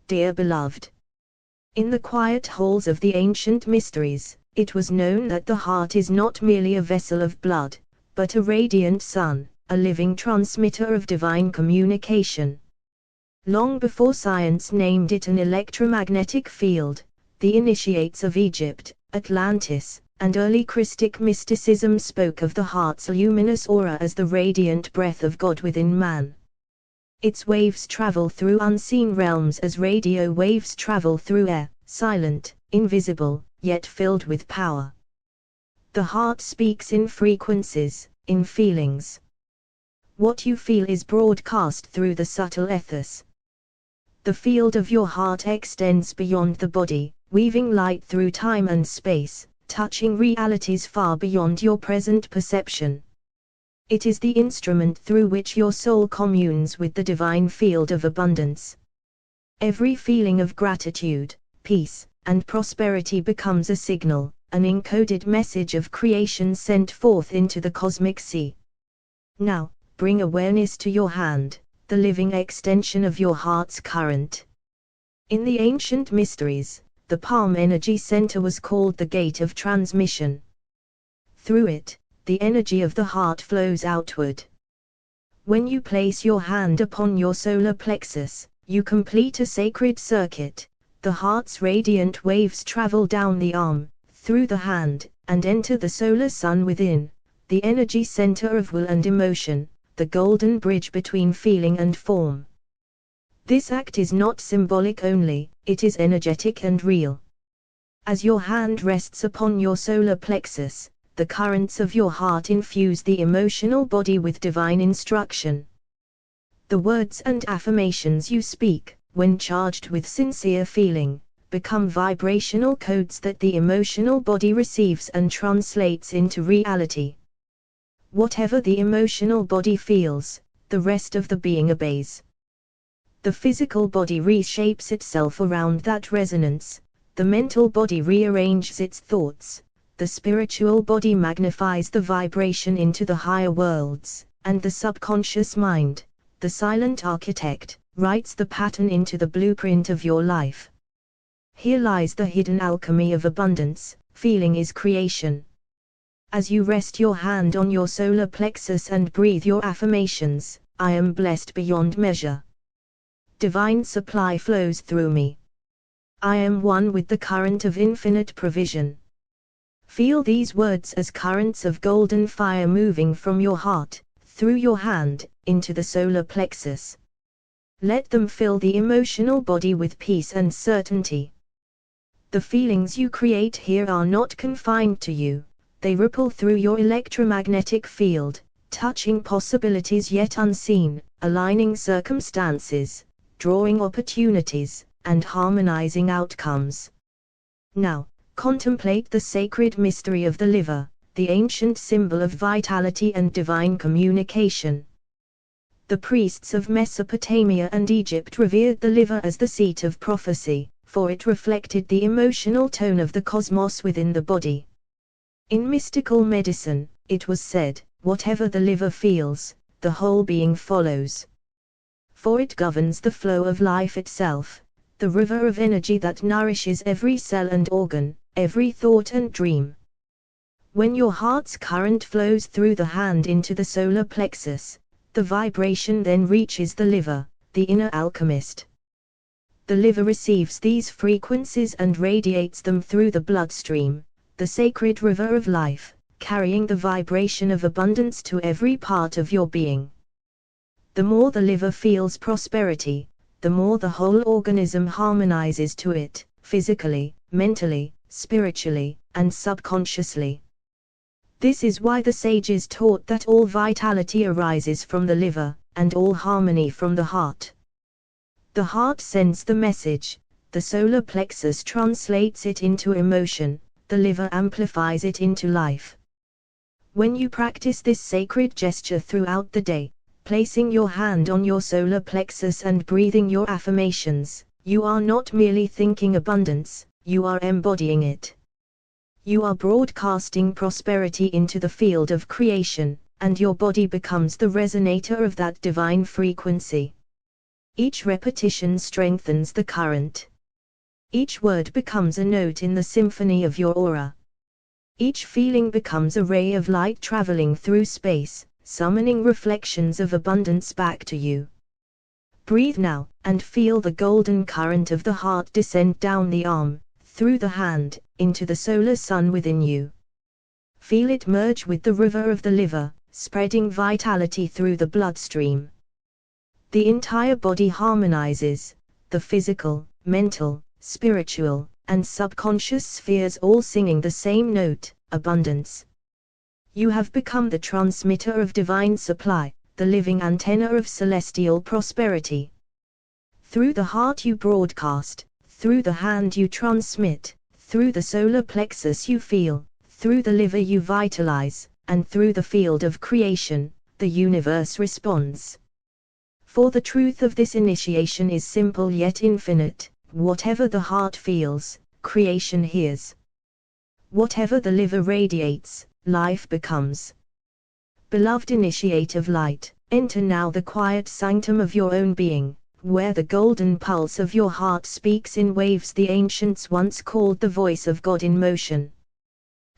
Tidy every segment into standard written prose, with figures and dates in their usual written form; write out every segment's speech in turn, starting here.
dear beloved. In the quiet halls of the ancient mysteries, it was known that the heart is not merely a vessel of blood, but a radiant sun, a living transmitter of divine communication. Long before science named it an electromagnetic field, the initiates of Egypt, Atlantis, and early Christic mysticism spoke of the heart's luminous aura as the radiant breath of God within man. Its waves travel through unseen realms as radio waves travel through air, silent, invisible, yet filled with power. The heart speaks in frequencies, in feelings. What you feel is broadcast through the subtle ethers. The field of your heart extends beyond the body, weaving light through time and space, touching realities far beyond your present perception. It is the instrument through which your soul communes with the divine field of abundance. Every feeling of gratitude, peace, and prosperity becomes a signal, an encoded message of creation sent forth into the cosmic sea. Now, bring awareness to your hand, the living extension of your heart's current. In the ancient mysteries, the palm energy center was called the gate of transmission. Through it, the energy of the heart flows outward. When you place your hand upon your solar plexus, you complete a sacred circuit. The heart's radiant waves travel down the arm, through the hand, and enter the solar sun within, the energy center of will and emotion, the golden bridge between feeling and form. This act is not symbolic only, it is energetic and real. As your hand rests upon your solar plexus, the currents of your heart infuse the emotional body with divine instruction. The words and affirmations you speak, when charged with sincere feeling, become vibrational codes that the emotional body receives and translates into reality. Whatever the emotional body feels, the rest of the being obeys. The physical body reshapes itself around that resonance, the mental body rearranges its thoughts, the spiritual body magnifies the vibration into the higher worlds, and the subconscious mind, the silent architect, writes the pattern into the blueprint of your life. Here lies the hidden alchemy of abundance. Feeling is creation. As you rest your hand on your solar plexus and breathe your affirmations, I am blessed beyond measure. Divine supply flows through me. I am one with the current of infinite provision. Feel these words as currents of golden fire moving from your heart, through your hand, into the solar plexus. Let them fill the emotional body with peace and certainty. The feelings you create here are not confined to you, they ripple through your electromagnetic field, touching possibilities yet unseen, aligning circumstances, drawing opportunities, and harmonizing outcomes. Now, contemplate the sacred mystery of the liver, the ancient symbol of vitality and divine communication. The priests of Mesopotamia and Egypt revered the liver as the seat of prophecy, for it reflected the emotional tone of the cosmos within the body. In mystical medicine, it was said, whatever the liver feels, the whole being follows. For it governs the flow of life itself, the river of energy that nourishes every cell and organ, every thought and dream. When your heart's current flows through the hand into the solar plexus, the vibration then reaches the liver, the inner alchemist. The liver receives these frequencies and radiates them through the bloodstream, the sacred river of life, carrying the vibration of abundance to every part of your being. The more the liver feels prosperity, the more the whole organism harmonizes to it, physically, mentally, spiritually, and subconsciously. This is why the sages taught that all vitality arises from the liver, and all harmony from the heart. The heart sends the message, the solar plexus translates it into emotion, the liver amplifies it into life. When you practice this sacred gesture throughout the day, placing your hand on your solar plexus and breathing your affirmations, you are not merely thinking abundance, you are embodying it. You are broadcasting prosperity into the field of creation, and your body becomes the resonator of that divine frequency. Each repetition strengthens the current. Each word becomes a note in the symphony of your aura. Each feeling becomes a ray of light traveling through space, summoning reflections of abundance back to you. Breathe now, and feel the golden current of the heart descend down the arm, through the hand, into the solar sun within you. Feel it merge with the river of the liver, spreading vitality through the bloodstream. The entire body harmonizes, the physical, mental, spiritual, and subconscious spheres all singing the same note, abundance. You have become the transmitter of divine supply, the living antenna of celestial prosperity. Through the heart you broadcast, through the hand you transmit, through the solar plexus you feel, through the liver you vitalize, and through the field of creation, the universe responds. For the truth of this initiation is simple yet infinite: whatever the heart feels, creation hears. Whatever the liver radiates, life becomes. Beloved initiate of light, enter now the quiet sanctum of your own being, where the golden pulse of your heart speaks in waves the ancients once called the voice of God in motion.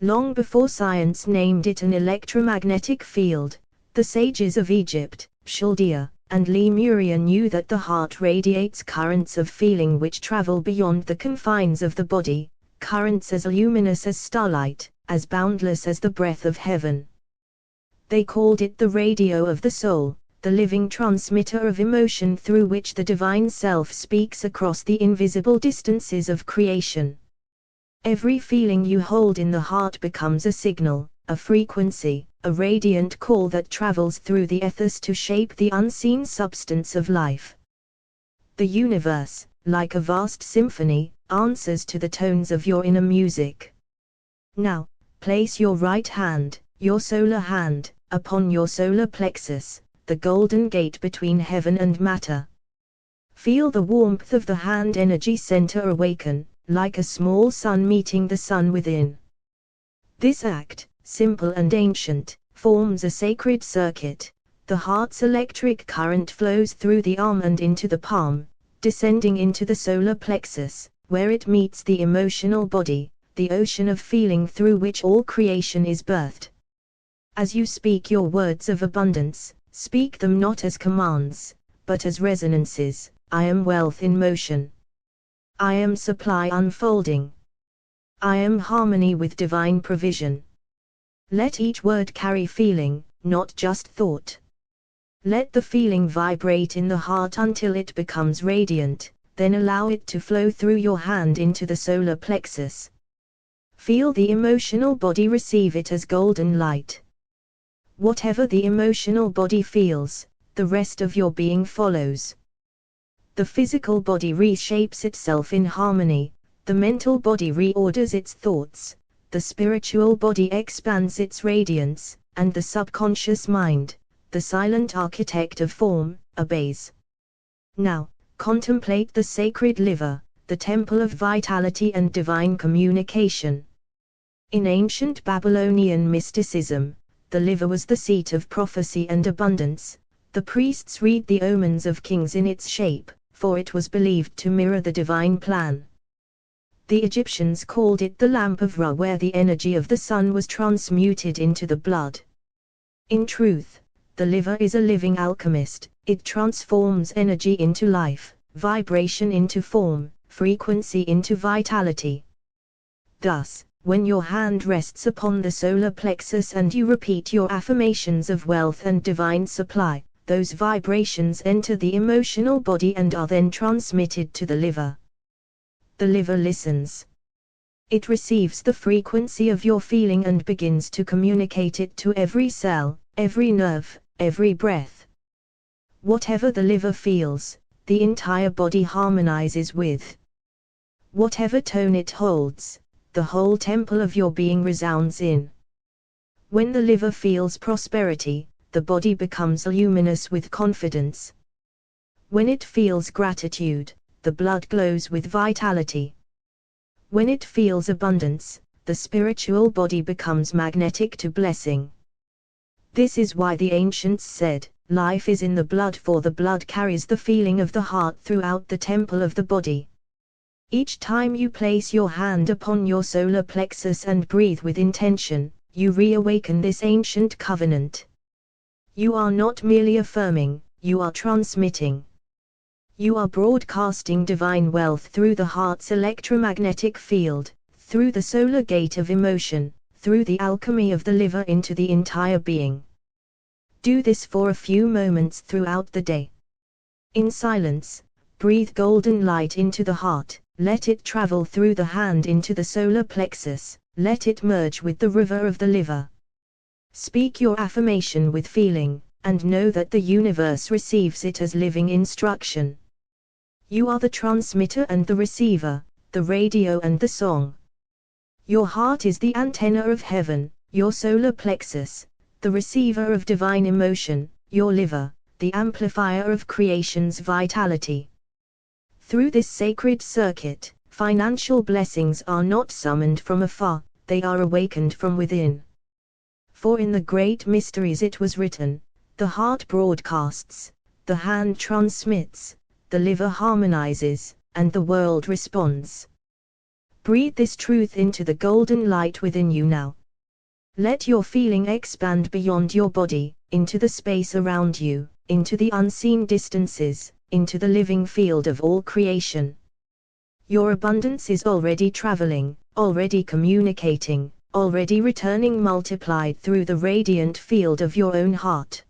Long before science named it an electromagnetic field, the sages of Egypt, Chaldea, and Lemuria knew that the heart radiates currents of feeling which travel beyond the confines of the body, currents as luminous as starlight, as boundless as the breath of heaven. They called it the radio of the soul, the living transmitter of emotion through which the divine self speaks across the invisible distances of creation. Every feeling you hold in the heart becomes a signal, a frequency, a radiant call that travels through the ethers to shape the unseen substance of life. The universe, like a vast symphony, answers to the tones of your inner music. Now, place your right hand, your solar hand, upon your solar plexus, the golden gate between heaven and matter. Feel the warmth of the hand energy center awaken, like a small sun meeting the sun within. This act, simple and ancient, forms a sacred circuit. The heart's electric current flows through the arm and into the palm, descending into the solar plexus, where it meets the emotional body, the ocean of feeling through which all creation is birthed. As you speak your words of abundance, speak them not as commands, but as resonances. I am wealth in motion. I am supply unfolding. I am harmony with divine provision. Let each word carry feeling, not just thought. Let the feeling vibrate in the heart until it becomes radiant, then allow it to flow through your hand into the solar plexus. Feel the emotional body receive it as golden light. Whatever the emotional body feels, the rest of your being follows. The physical body reshapes itself in harmony, the mental body reorders its thoughts, the spiritual body expands its radiance, and the subconscious mind, the silent architect of form, obeys. Now, contemplate the sacred liver, the temple of vitality and divine communication. In ancient Babylonian mysticism, the liver was the seat of prophecy and abundance. The priests read the omens of kings in its shape, for it was believed to mirror the divine plan. The Egyptians called it the lamp of Ra, where the energy of the sun was transmuted into the blood. In truth, the liver is a living alchemist. It transforms energy into life, vibration into form, frequency into vitality. Thus, when your hand rests upon the solar plexus and you repeat your affirmations of wealth and divine supply, those vibrations enter the emotional body and are then transmitted to the liver. The liver listens. It receives the frequency of your feeling and begins to communicate it to every cell, every nerve, every breath. Whatever the liver feels, the entire body harmonizes with. Whatever tone it holds, the whole temple of your being resounds in. When the liver feels prosperity, the body becomes luminous with confidence. When it feels gratitude, the blood glows with vitality. When it feels abundance, the spiritual body becomes magnetic to blessing. This is why the ancients said, life is in the blood, for the blood carries the feeling of the heart throughout the temple of the body. Each time you place your hand upon your solar plexus and breathe with intention, you reawaken this ancient covenant. You are not merely affirming, you are transmitting. You are broadcasting divine wealth through the heart's electromagnetic field, through the solar gate of emotion, through the alchemy of the liver into the entire being. Do this for a few moments throughout the day. In silence, breathe golden light into the heart, let it travel through the hand into the solar plexus, let it merge with the river of the liver. Speak your affirmation with feeling, and know that the universe receives it as living instruction. You are the transmitter and the receiver, the radio and the song. Your heart is the antenna of heaven, your solar plexus, the receiver of divine emotion, your liver, the amplifier of creation's vitality. Through this sacred circuit, financial blessings are not summoned from afar, they are awakened from within. For in the great mysteries it was written, the heart broadcasts, the hand transmits, the liver harmonizes, and the world responds. Breathe this truth into the golden light within you now. Let your feeling expand beyond your body, into the space around you, into the unseen distances, into the living field of all creation. Your abundance is already traveling, already communicating, already returning multiplied through the radiant field of your own heart.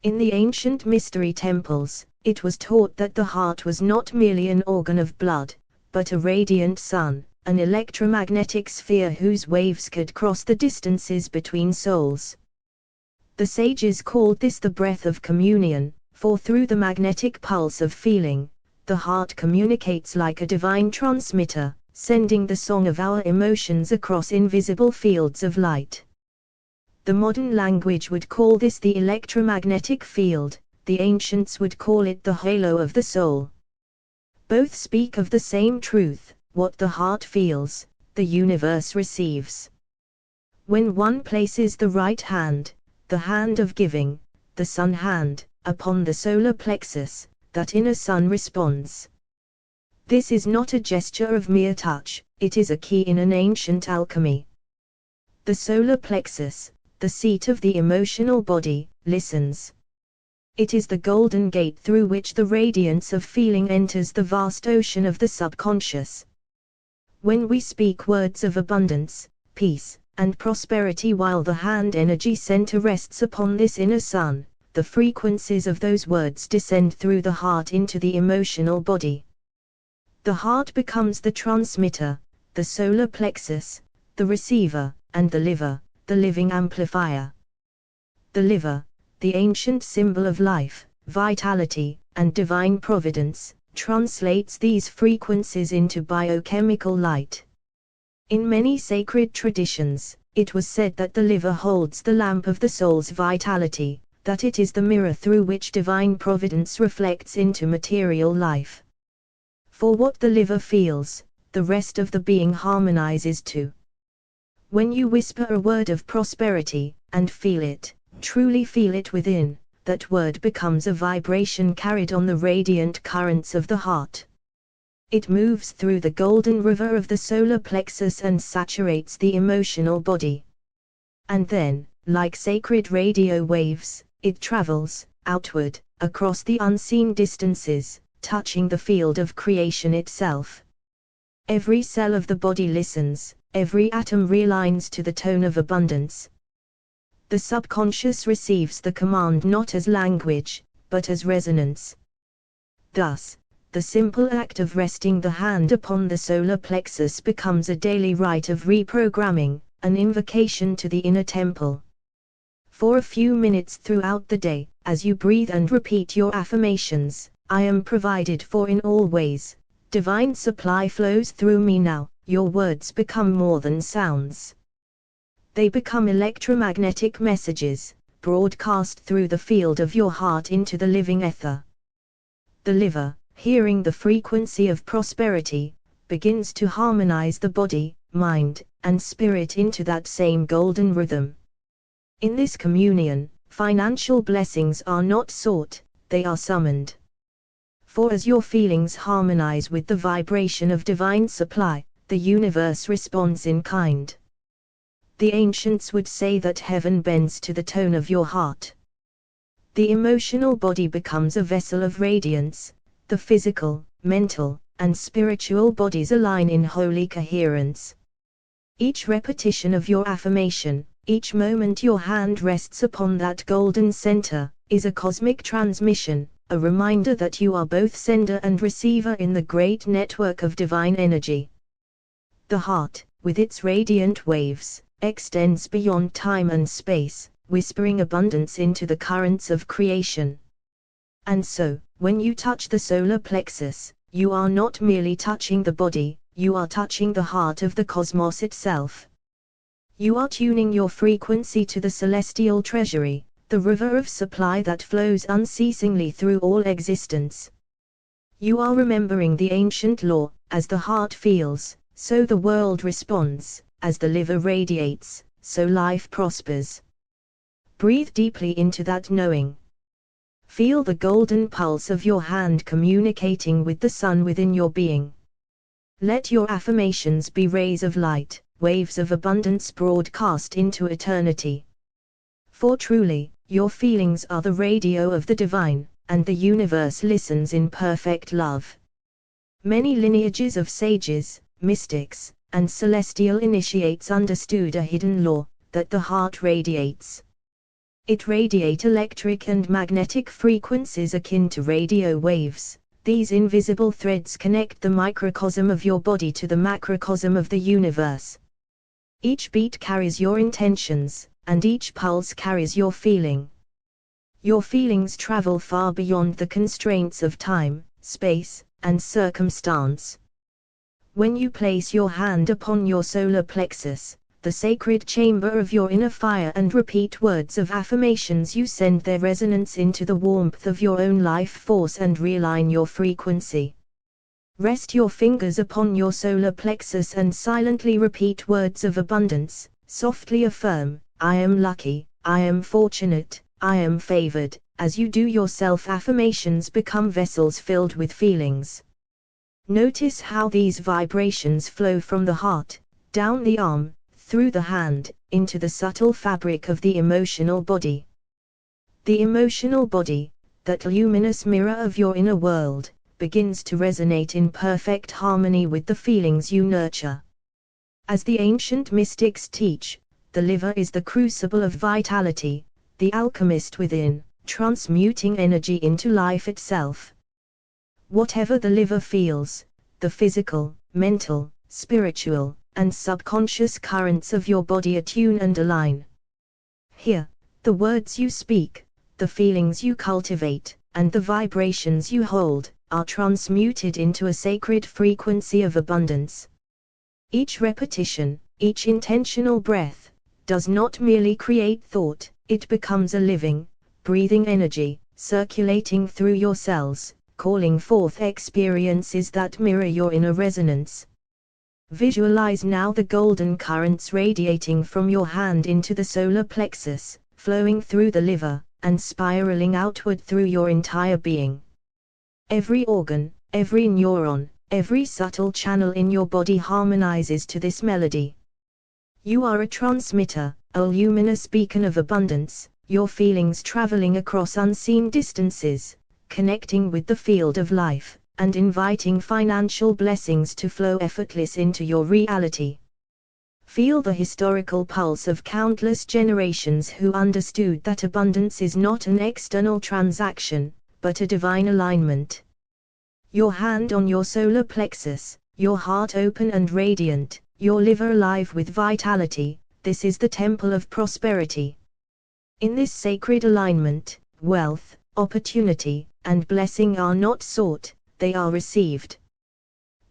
In the ancient mystery temples, it was taught that the heart was not merely an organ of blood, but a radiant sun, an electromagnetic sphere whose waves could cross the distances between souls. The sages called this the breath of communion, for through the magnetic pulse of feeling, the heart communicates like a divine transmitter, sending the song of our emotions across invisible fields of light. The modern language would call this the electromagnetic field, the ancients would call it the halo of the soul. Both speak of the same truth: what the heart feels, the universe receives. When one places the right hand, the hand of giving, the sun hand, upon the solar plexus, that inner sun responds. This is not a gesture of mere touch, it is a key in an ancient alchemy. The solar plexus, the seat of the emotional body, listens. It is the golden gate through which the radiance of feeling enters the vast ocean of the subconscious. When we speak words of abundance, peace, and prosperity while the hand energy center rests upon this inner sun, the frequencies of those words descend through the heart into the emotional body. The heart becomes the transmitter, the solar plexus, the receiver, and the liver, the living amplifier. The liver, the ancient symbol of life, vitality, and divine providence, translates these frequencies into biochemical light. In many sacred traditions, it was said that the liver holds the lamp of the soul's vitality, that it is the mirror through which divine providence reflects into material life. For what the liver feels, the rest of the being harmonizes too. When you whisper a word of prosperity, and feel it, truly feel it within, that word becomes a vibration carried on the radiant currents of the heart. It moves through the golden river of the solar plexus and saturates the emotional body. And then, like sacred radio waves, it travels, outward, across the unseen distances, touching the field of creation itself. Every cell of the body listens, every atom realigns to the tone of abundance. The subconscious receives the command not as language, but as resonance. Thus, the simple act of resting the hand upon the solar plexus becomes a daily rite of reprogramming, an invocation to the inner temple. For a few minutes throughout the day, as you breathe and repeat your affirmations, I am provided for in all ways, divine supply flows through me now, your words become more than sounds. They become electromagnetic messages, broadcast through the field of your heart into the living ether. The liver, hearing the frequency of prosperity, begins to harmonize the body, mind, and spirit into that same golden rhythm. In this communion, Financial blessings are not sought, they are summoned. For as your feelings harmonize with the vibration of divine supply, the universe responds in kind. The ancients would say that heaven bends to the tone of your heart. The emotional body becomes a vessel of radiance, the physical, mental, and spiritual bodies align in holy coherence. Each repetition of your affirmation, each moment your hand rests upon that golden center, is a cosmic transmission, a reminder that you are both sender and receiver in the great network of divine energy. The heart, with its radiant waves, extends beyond time and space, whispering abundance into the currents of creation. And so, when you touch the solar plexus, you are not merely touching the body, you are touching the heart of the cosmos itself. You are tuning your frequency to the celestial treasury, the river of supply that flows unceasingly through all existence. You are remembering the ancient law, as the heart feels, so the world responds, as the liver radiates, so life prospers. Breathe deeply into that knowing. Feel the golden pulse of your hand communicating with the sun within your being. Let your affirmations be rays of light, waves of abundance broadcast into eternity. For truly, your feelings are the radio of the divine, and the universe listens in perfect love. Many lineages of sages, mystics, and celestial initiates understood a hidden law, that the heart radiates. It radiates electric and magnetic frequencies akin to radio waves. These invisible threads connect the microcosm of your body to the macrocosm of the universe. Each beat carries your intentions, and each pulse carries your feeling. Your feelings travel far beyond the constraints of time, space, and circumstance. When you place your hand upon your solar plexus, the sacred chamber of your inner fire, and repeat words of affirmations, you send their resonance into the warmth of your own life force and realign your frequency. Rest your fingers upon your solar plexus and silently repeat words of abundance. Softly affirm, I am lucky, I am fortunate, I am favored. As you do, your self-affirmations become vessels filled with feelings. Notice how these vibrations flow from the heart, down the arm, through the hand, into the subtle fabric of the emotional body. The emotional body, that luminous mirror of your inner world, begins to resonate in perfect harmony with the feelings you nurture. As the ancient mystics teach, the liver is the crucible of vitality, the alchemist within, transmuting energy into life itself. Whatever the liver feels, the physical, mental, spiritual, and subconscious currents of your body attune and align. Here, the words you speak, the feelings you cultivate, and the vibrations you hold, are transmuted into a sacred frequency of abundance. Each repetition, each intentional breath, does not merely create thought, it becomes a living, breathing energy, circulating through your cells, calling forth experiences that mirror your inner resonance. Visualize now the golden currents radiating from your hand into the solar plexus, flowing through the liver, and spiraling outward through your entire being. Every organ, every neuron, every subtle channel in your body harmonizes to this melody. You are a transmitter, a luminous beacon of abundance, your feelings traveling across unseen distances, connecting with the field of life, and inviting financial blessings to flow effortless into your reality. Feel the historical pulse of countless generations who understood that abundance is not an external transaction, but a divine alignment. Your hand on your solar plexus, your heart open and radiant, your liver alive with vitality, this is the temple of prosperity. In this sacred alignment, wealth, opportunity, and blessing are not sought, they are received.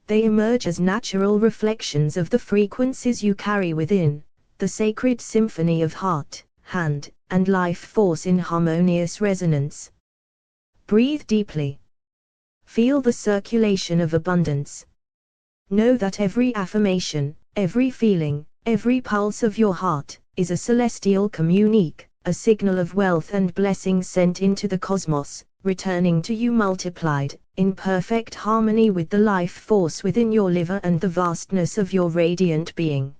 They emerge as natural reflections of the frequencies you carry within, the sacred symphony of heart, hand, and life force in harmonious resonance. Breathe deeply. Feel the circulation of abundance. Know that every affirmation, every feeling, every pulse of your heart, is a celestial communique, a signal of wealth and blessing sent into the cosmos, returning to you multiplied, in perfect harmony with the life force within your liver and the vastness of your radiant being.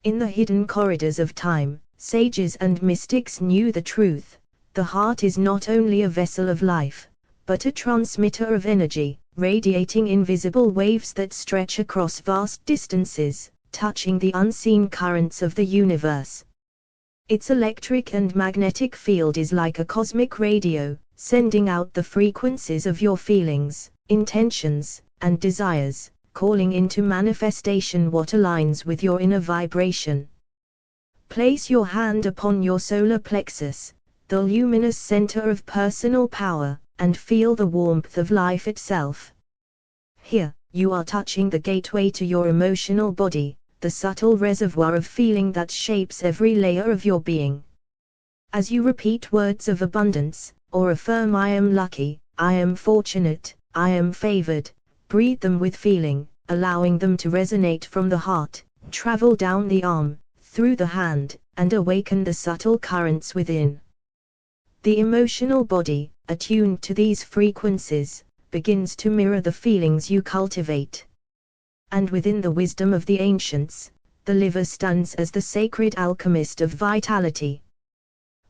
In the hidden corridors of time, sages and mystics knew the truth: the heart is not only a vessel of life, but a transmitter of energy, radiating invisible waves that stretch across vast distances, touching the unseen currents of the universe. Its electric and magnetic field is like a cosmic radio, sending out the frequencies of your feelings, intentions, and desires, calling into manifestation what aligns with your inner vibration. Place your hand upon your solar plexus, the luminous center of personal power, and feel the warmth of life itself. Here, you are touching the gateway to your emotional body, the subtle reservoir of feeling that shapes every layer of your being. As you repeat words of abundance, or affirm "I am lucky, I am fortunate, I am favored," breathe them with feeling, allowing them to resonate from the heart, travel down the arm, through the hand, and awaken the subtle currents within. The emotional body, attuned to these frequencies, begins to mirror the feelings you cultivate. And within the wisdom of the ancients, the liver stands as the sacred alchemist of vitality.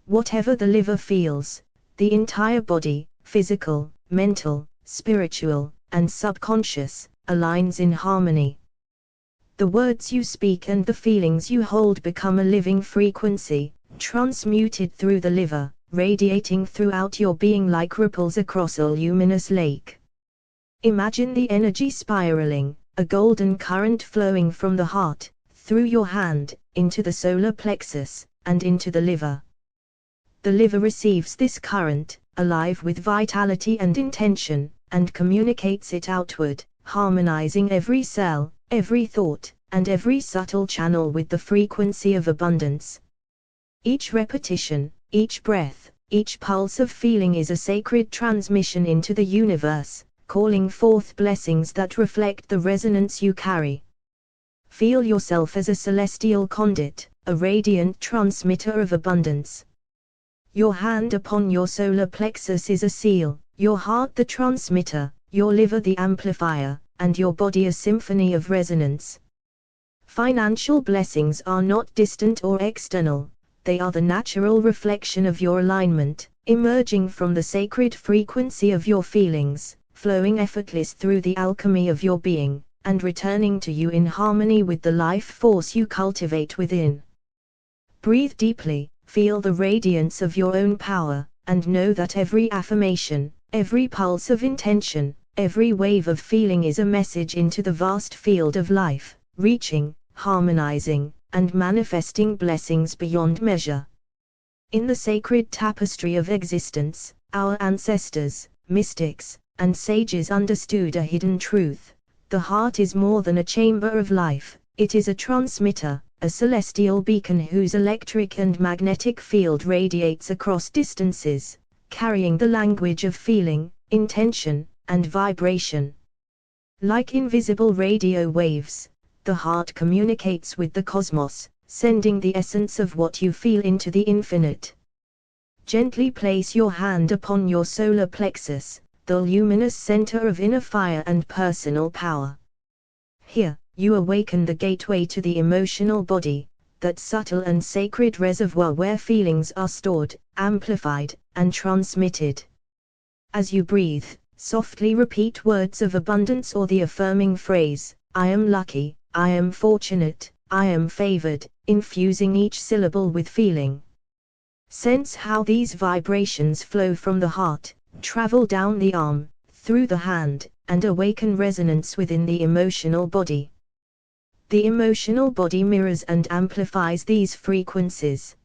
Whatever the liver feels, the entire body, physical, mental, spiritual, and subconscious, aligns in harmony. The words you speak and the feelings you hold become a living frequency, transmuted through the liver, radiating throughout your being like ripples across a luminous lake. Imagine the energy spiraling, a golden current flowing from the heart, through your hand, into the solar plexus, and into the liver. The liver receives this current, alive with vitality and intention, and communicates it outward, harmonizing every cell, every thought, and every subtle channel with the frequency of abundance. Each repetition, each breath, each pulse of feeling is a sacred transmission into the universe, calling forth blessings that reflect the resonance you carry. Feel yourself as a celestial conduit, a radiant transmitter of abundance. Your hand upon your solar plexus is a seal, your heart the transmitter, your liver the amplifier, and your body a symphony of resonance. Financial blessings are not distant or external, they are the natural reflection of your alignment, emerging from the sacred frequency of your feelings, flowing effortless through the alchemy of your being, and returning to you in harmony with the life force you cultivate within. Breathe deeply, feel the radiance of your own power, and know that every affirmation, every pulse of intention, every wave of feeling is a message into the vast field of life, reaching, harmonizing, and manifesting blessings beyond measure. In the sacred tapestry of existence, our ancestors, mystics, and sages understood a hidden truth: the heart is more than a chamber of life, it is a transmitter, a celestial beacon whose electric and magnetic field radiates across distances, carrying the language of feeling, intention, and vibration. Like invisible radio waves, the heart communicates with the cosmos, sending the essence of what you feel into the infinite. Gently place your hand upon your solar plexus, the luminous center of inner fire and personal power. Here, you awaken the gateway to the emotional body, that subtle and sacred reservoir where feelings are stored, amplified, and transmitted. As you breathe, softly repeat words of abundance or the affirming phrase, "I am lucky, I am fortunate, I am favored," infusing each syllable with feeling. Sense how these vibrations flow from the heart, travel down the arm, through the hand, and awaken resonance within the emotional body. The emotional body mirrors and amplifies these frequencies.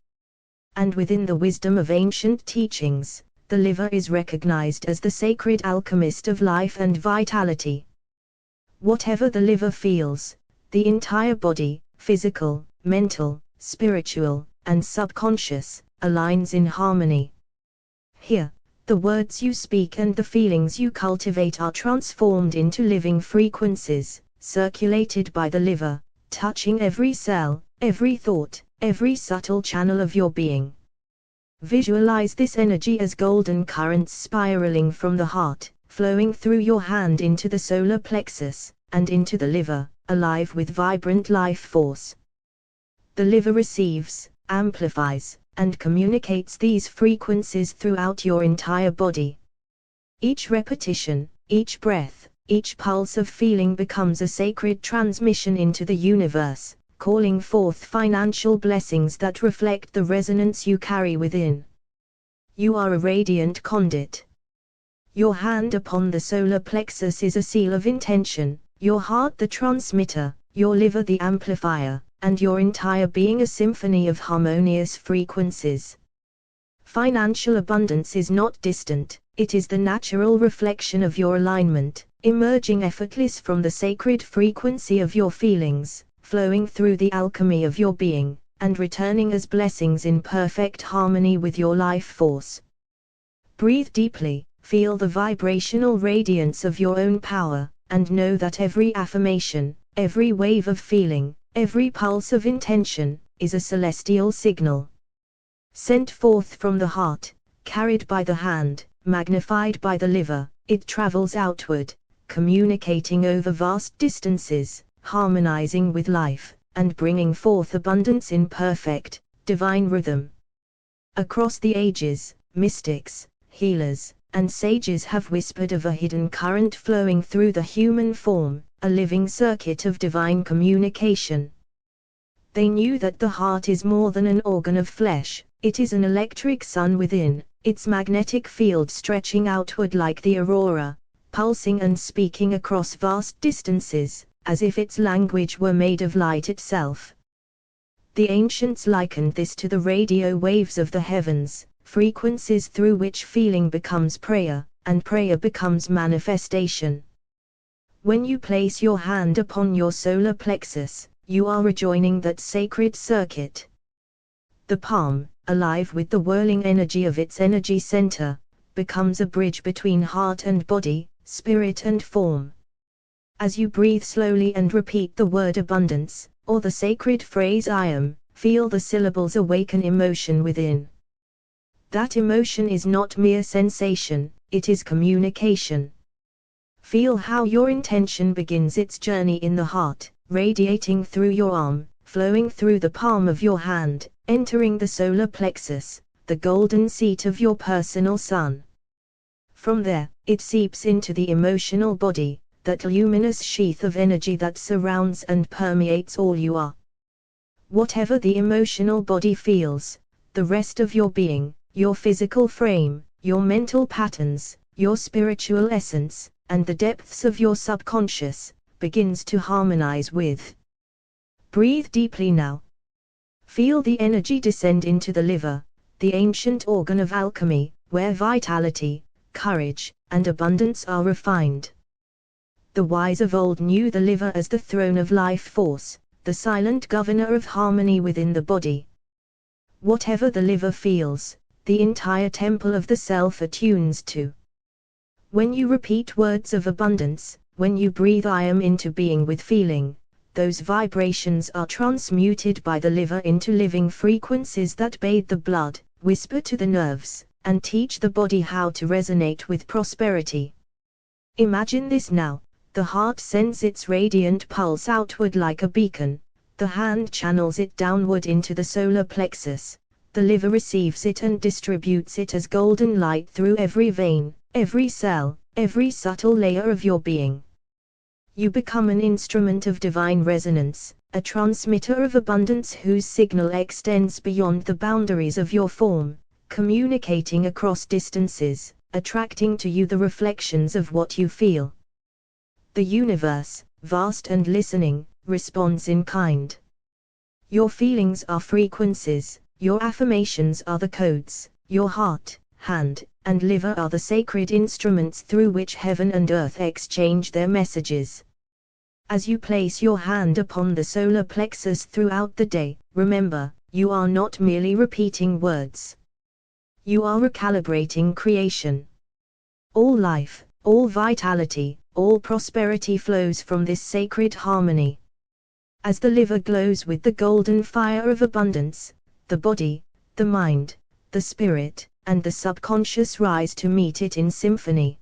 And within the wisdom of ancient teachings, the liver is recognized as the sacred alchemist of life and vitality. Whatever the liver feels, the entire body, physical, mental, spiritual, and subconscious, aligns in harmony. Here, the words you speak and the feelings you cultivate are transformed into living frequencies, circulated by the liver, touching every cell, every thought, every subtle channel of your being. Visualize this energy as golden currents spiraling from the heart, flowing through your hand into the solar plexus, and into the liver, alive with vibrant life force. The liver receives, amplifies, and communicates these frequencies throughout your entire body. Each repetition, each breath, each pulse of feeling becomes a sacred transmission into the universe, calling forth financial blessings that reflect the resonance you carry within. You are a radiant conduit. Your hand upon the solar plexus is a seal of intention, your heart the transmitter, your liver the amplifier, and your entire being a symphony of harmonious frequencies. Financial abundance is not distant, it is the natural reflection of your alignment, emerging effortless from the sacred frequency of your feelings, flowing through the alchemy of your being, and returning as blessings in perfect harmony with your life force. Breathe deeply, feel the vibrational radiance of your own power, and know that every affirmation, every wave of feeling, every pulse of intention, is a celestial signal. Sent forth from the heart, carried by the hand, magnified by the liver, it travels outward, communicating over vast distances, harmonizing with life, and bringing forth abundance in perfect, divine rhythm. Across the ages, mystics, healers, and sages have whispered of a hidden current flowing through the human form, a living circuit of divine communication. They knew that the heart is more than an organ of flesh, it is an electric sun within, its magnetic field stretching outward like the aurora, pulsing and speaking across vast distances, as if its language were made of light itself. The ancients likened this to the radio waves of the heavens, frequencies through which feeling becomes prayer, and prayer becomes manifestation. When you place your hand upon your solar plexus, you are rejoining that sacred circuit. The palm, alive with the whirling energy of its energy center, becomes a bridge between heart and body, spirit and form. As you breathe slowly and repeat the word abundance, or the sacred phrase I am, feel the syllables awaken emotion within. That emotion is not mere sensation, it is communication. Feel how your intention begins its journey in the heart, radiating through your arm, flowing through the palm of your hand, entering the solar plexus, the golden seat of your personal sun. From there, it seeps into the emotional body, that luminous sheath of energy that surrounds and permeates all you are. Whatever the emotional body feels, the rest of your being, your physical frame, your mental patterns, your spiritual essence, and the depths of your subconscious, begins to harmonize with. Breathe deeply now. Feel the energy descend into the liver, the ancient organ of alchemy, where vitality, courage, and abundance are refined. The wise of old knew the liver as the throne of life force, the silent governor of harmony within the body. Whatever the liver feels, the entire temple of the self attunes to. When you repeat words of abundance, when you breathe I am into being with feeling, those vibrations are transmuted by the liver into living frequencies that bathe the blood, whisper to the nerves, and teach the body how to resonate with prosperity. Imagine this now, the heart sends its radiant pulse outward like a beacon, the hand channels it downward into the solar plexus, the liver receives it and distributes it as golden light through every vein, every cell, every subtle layer of your being. You become an instrument of divine resonance, a transmitter of abundance whose signal extends beyond the boundaries of your form, communicating across distances, attracting to you the reflections of what you feel. The universe, vast and listening, responds in kind. Your feelings are frequencies, your affirmations are the codes, your heart, hand, and liver are the sacred instruments through which heaven and earth exchange their messages. As you place your hand upon the solar plexus throughout the day, remember, you are not merely repeating words. You are recalibrating creation. All life, all vitality, all prosperity flows from this sacred harmony. As the liver glows with the golden fire of abundance, the body, the mind, the spirit, and the subconscious rise to meet it in symphony.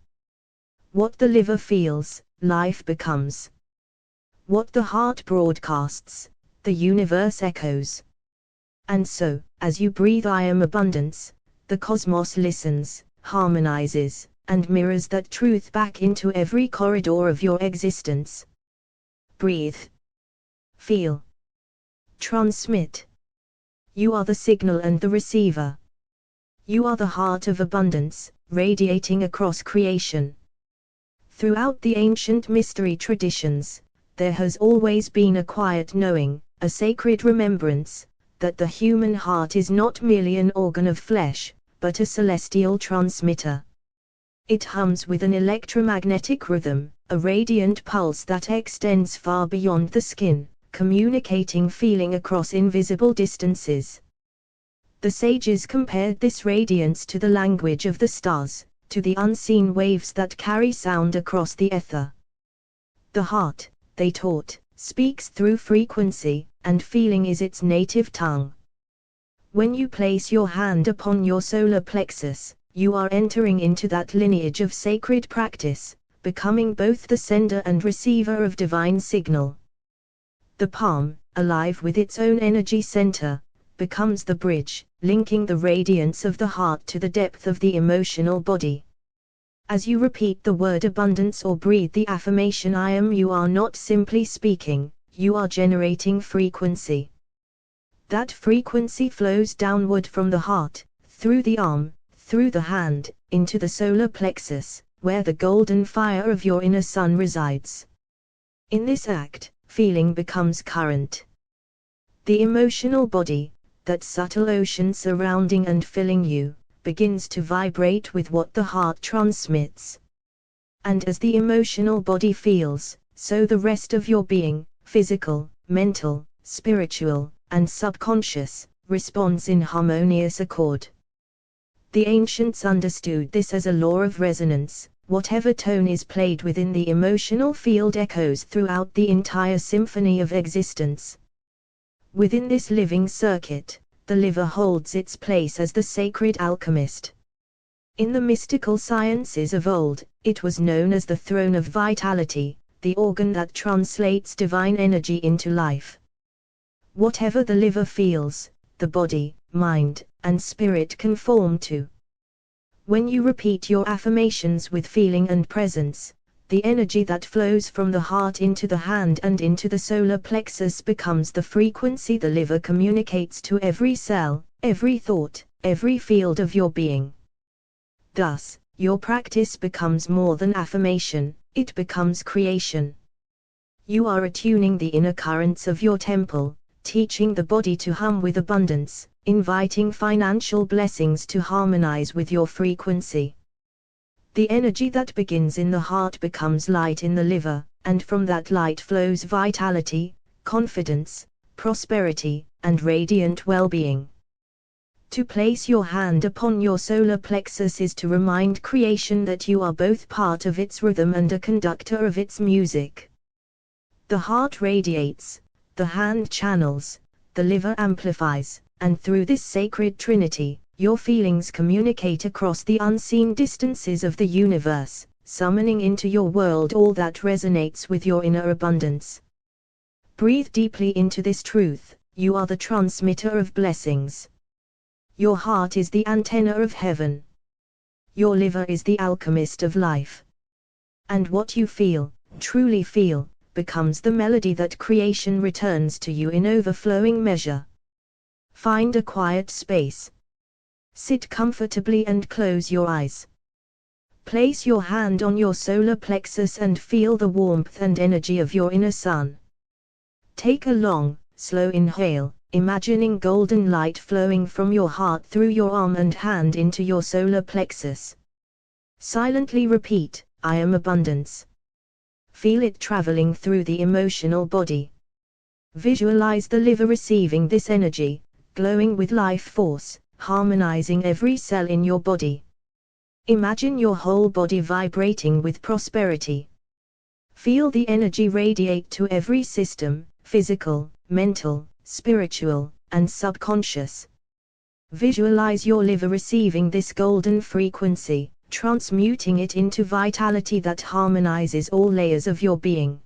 What the liver feels, life becomes. What the heart broadcasts, the universe echoes. And so, as you breathe I am abundance, the cosmos listens, harmonizes, and mirrors that truth back into every corridor of your existence. Breathe. Feel. Transmit. You are the signal and the receiver. You are the heart of abundance, radiating across creation. Throughout the ancient mystery traditions, there has always been a quiet knowing, a sacred remembrance, that the human heart is not merely an organ of flesh, but a celestial transmitter. It hums with an electromagnetic rhythm, a radiant pulse that extends far beyond the skin, communicating feeling across invisible distances. The sages compared this radiance to the language of the stars, to the unseen waves that carry sound across the ether. The heart, they taught, speaks through frequency, and feeling is its native tongue. When you place your hand upon your solar plexus, you are entering into that lineage of sacred practice, becoming both the sender and receiver of divine signal. The palm, alive with its own energy center, becomes the bridge, linking the radiance of the heart to the depth of the emotional body. As you repeat the word abundance or breathe the affirmation I am, you are not simply speaking, you are generating frequency. That frequency flows downward from the heart, through the arm, through the hand, into the solar plexus, where the golden fire of your inner sun resides. In this act, feeling becomes current. The emotional body, that subtle ocean surrounding and filling you, begins to vibrate with what the heart transmits. And as the emotional body feels, so the rest of your being, physical, mental, spiritual, and subconscious, responds in harmonious accord. The ancients understood this as a law of resonance. Whatever tone is played within the emotional field echoes throughout the entire symphony of existence. Within this living circuit, the liver holds its place as the sacred alchemist. In the mystical sciences of old, it was known as the throne of vitality, the organ that translates divine energy into life. Whatever the liver feels, the body, mind, and spirit conform to. When you repeat your affirmations with feeling and presence, the energy that flows from the heart into the hand and into the solar plexus becomes the frequency the liver communicates to every cell, every thought, every field of your being. Thus, your practice becomes more than affirmation, it becomes creation. You are attuning the inner currents of your temple, teaching the body to hum with abundance, inviting financial blessings to harmonize with your frequency. The energy that begins in the heart becomes light in the liver, and from that light flows vitality, confidence, prosperity, and radiant well-being. To place your hand upon your solar plexus is to remind creation that you are both part of its rhythm and a conductor of its music. The heart radiates, the hand channels, the liver amplifies, and through this sacred trinity, your feelings communicate across the unseen distances of the universe, summoning into your world all that resonates with your inner abundance. Breathe deeply into this truth, you are the transmitter of blessings. Your heart is the antenna of heaven. Your liver is the alchemist of life. And what you feel, truly feel, becomes the melody that creation returns to you in overflowing measure. Find a quiet space. Sit comfortably and close your eyes. Place your hand on your solar plexus and feel the warmth and energy of your inner sun. Take a long, slow inhale, imagining golden light flowing from your heart through your arm and hand into your solar plexus. Silently repeat, I am abundance. Feel it traveling through the emotional body. Visualize the liver receiving this energy, glowing with life force, harmonizing every cell in your body. Imagine your whole body vibrating with prosperity. Feel the energy radiate to every system, physical, mental, spiritual, and subconscious. Visualize your liver receiving this golden frequency, transmuting it into vitality that harmonizes all layers of your being.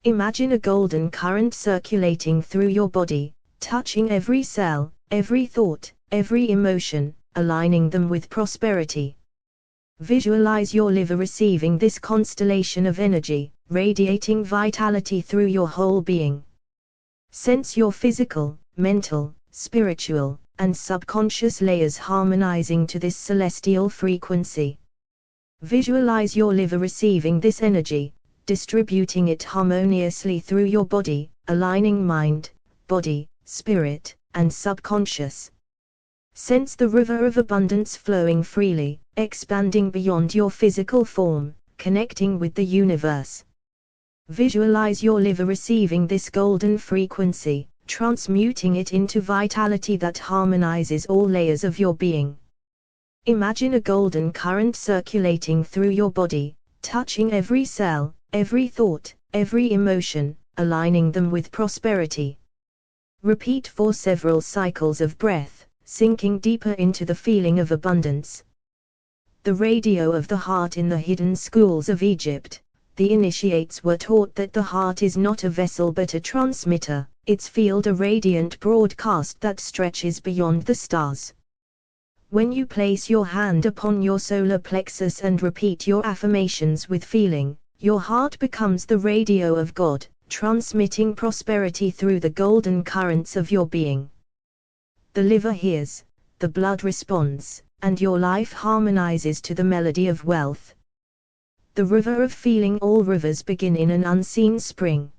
Imagine a golden current circulating through your body, touching every cell, every thought, every emotion, aligning them with prosperity. Visualize your liver receiving this constellation of energy, radiating vitality through your whole being. Sense your physical, mental, spiritual, and subconscious layers harmonizing to this celestial frequency. Visualize your liver receiving this energy, distributing it harmoniously through your body, aligning mind, body, spirit, and subconscious. Sense the river of abundance flowing freely, expanding beyond your physical form, connecting with the universe. Visualize your liver receiving this golden frequency, transmuting it into vitality that harmonizes all layers of your being. Imagine a golden current circulating through your body, touching every cell, every thought, every emotion, aligning them with prosperity. Repeat for several cycles of breath, sinking deeper into the feeling of abundance. The radio of the heart. In the hidden schools of Egypt, the initiates were taught that the heart is not a vessel but a transmitter, its field a radiant broadcast that stretches beyond the stars. When you place your hand upon your solar plexus and repeat your affirmations with feeling, your heart becomes the radio of God, transmitting prosperity through the golden currents of your being. The liver hears, the blood responds, and your life harmonizes to the melody of wealth. The river of feeling. All rivers begin in an unseen spring.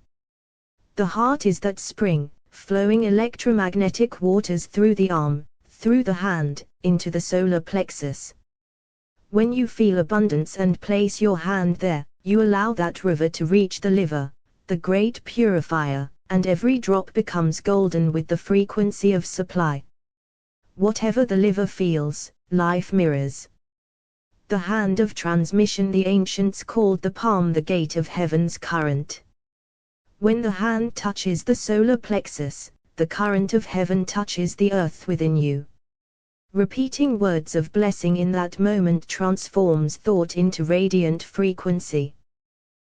The heart is that spring, flowing electromagnetic waters through the arm, through the hand, into the solar plexus. When you feel abundance and place your hand there, you allow that river to reach the liver, the great purifier, and every drop becomes golden with the frequency of supply. Whatever the liver feels, life mirrors. The hand of transmission. The ancients called the palm the gate of heaven's current. When the hand touches the solar plexus, the current of heaven touches the earth within you. Repeating words of blessing in that moment transforms thought into radiant frequency.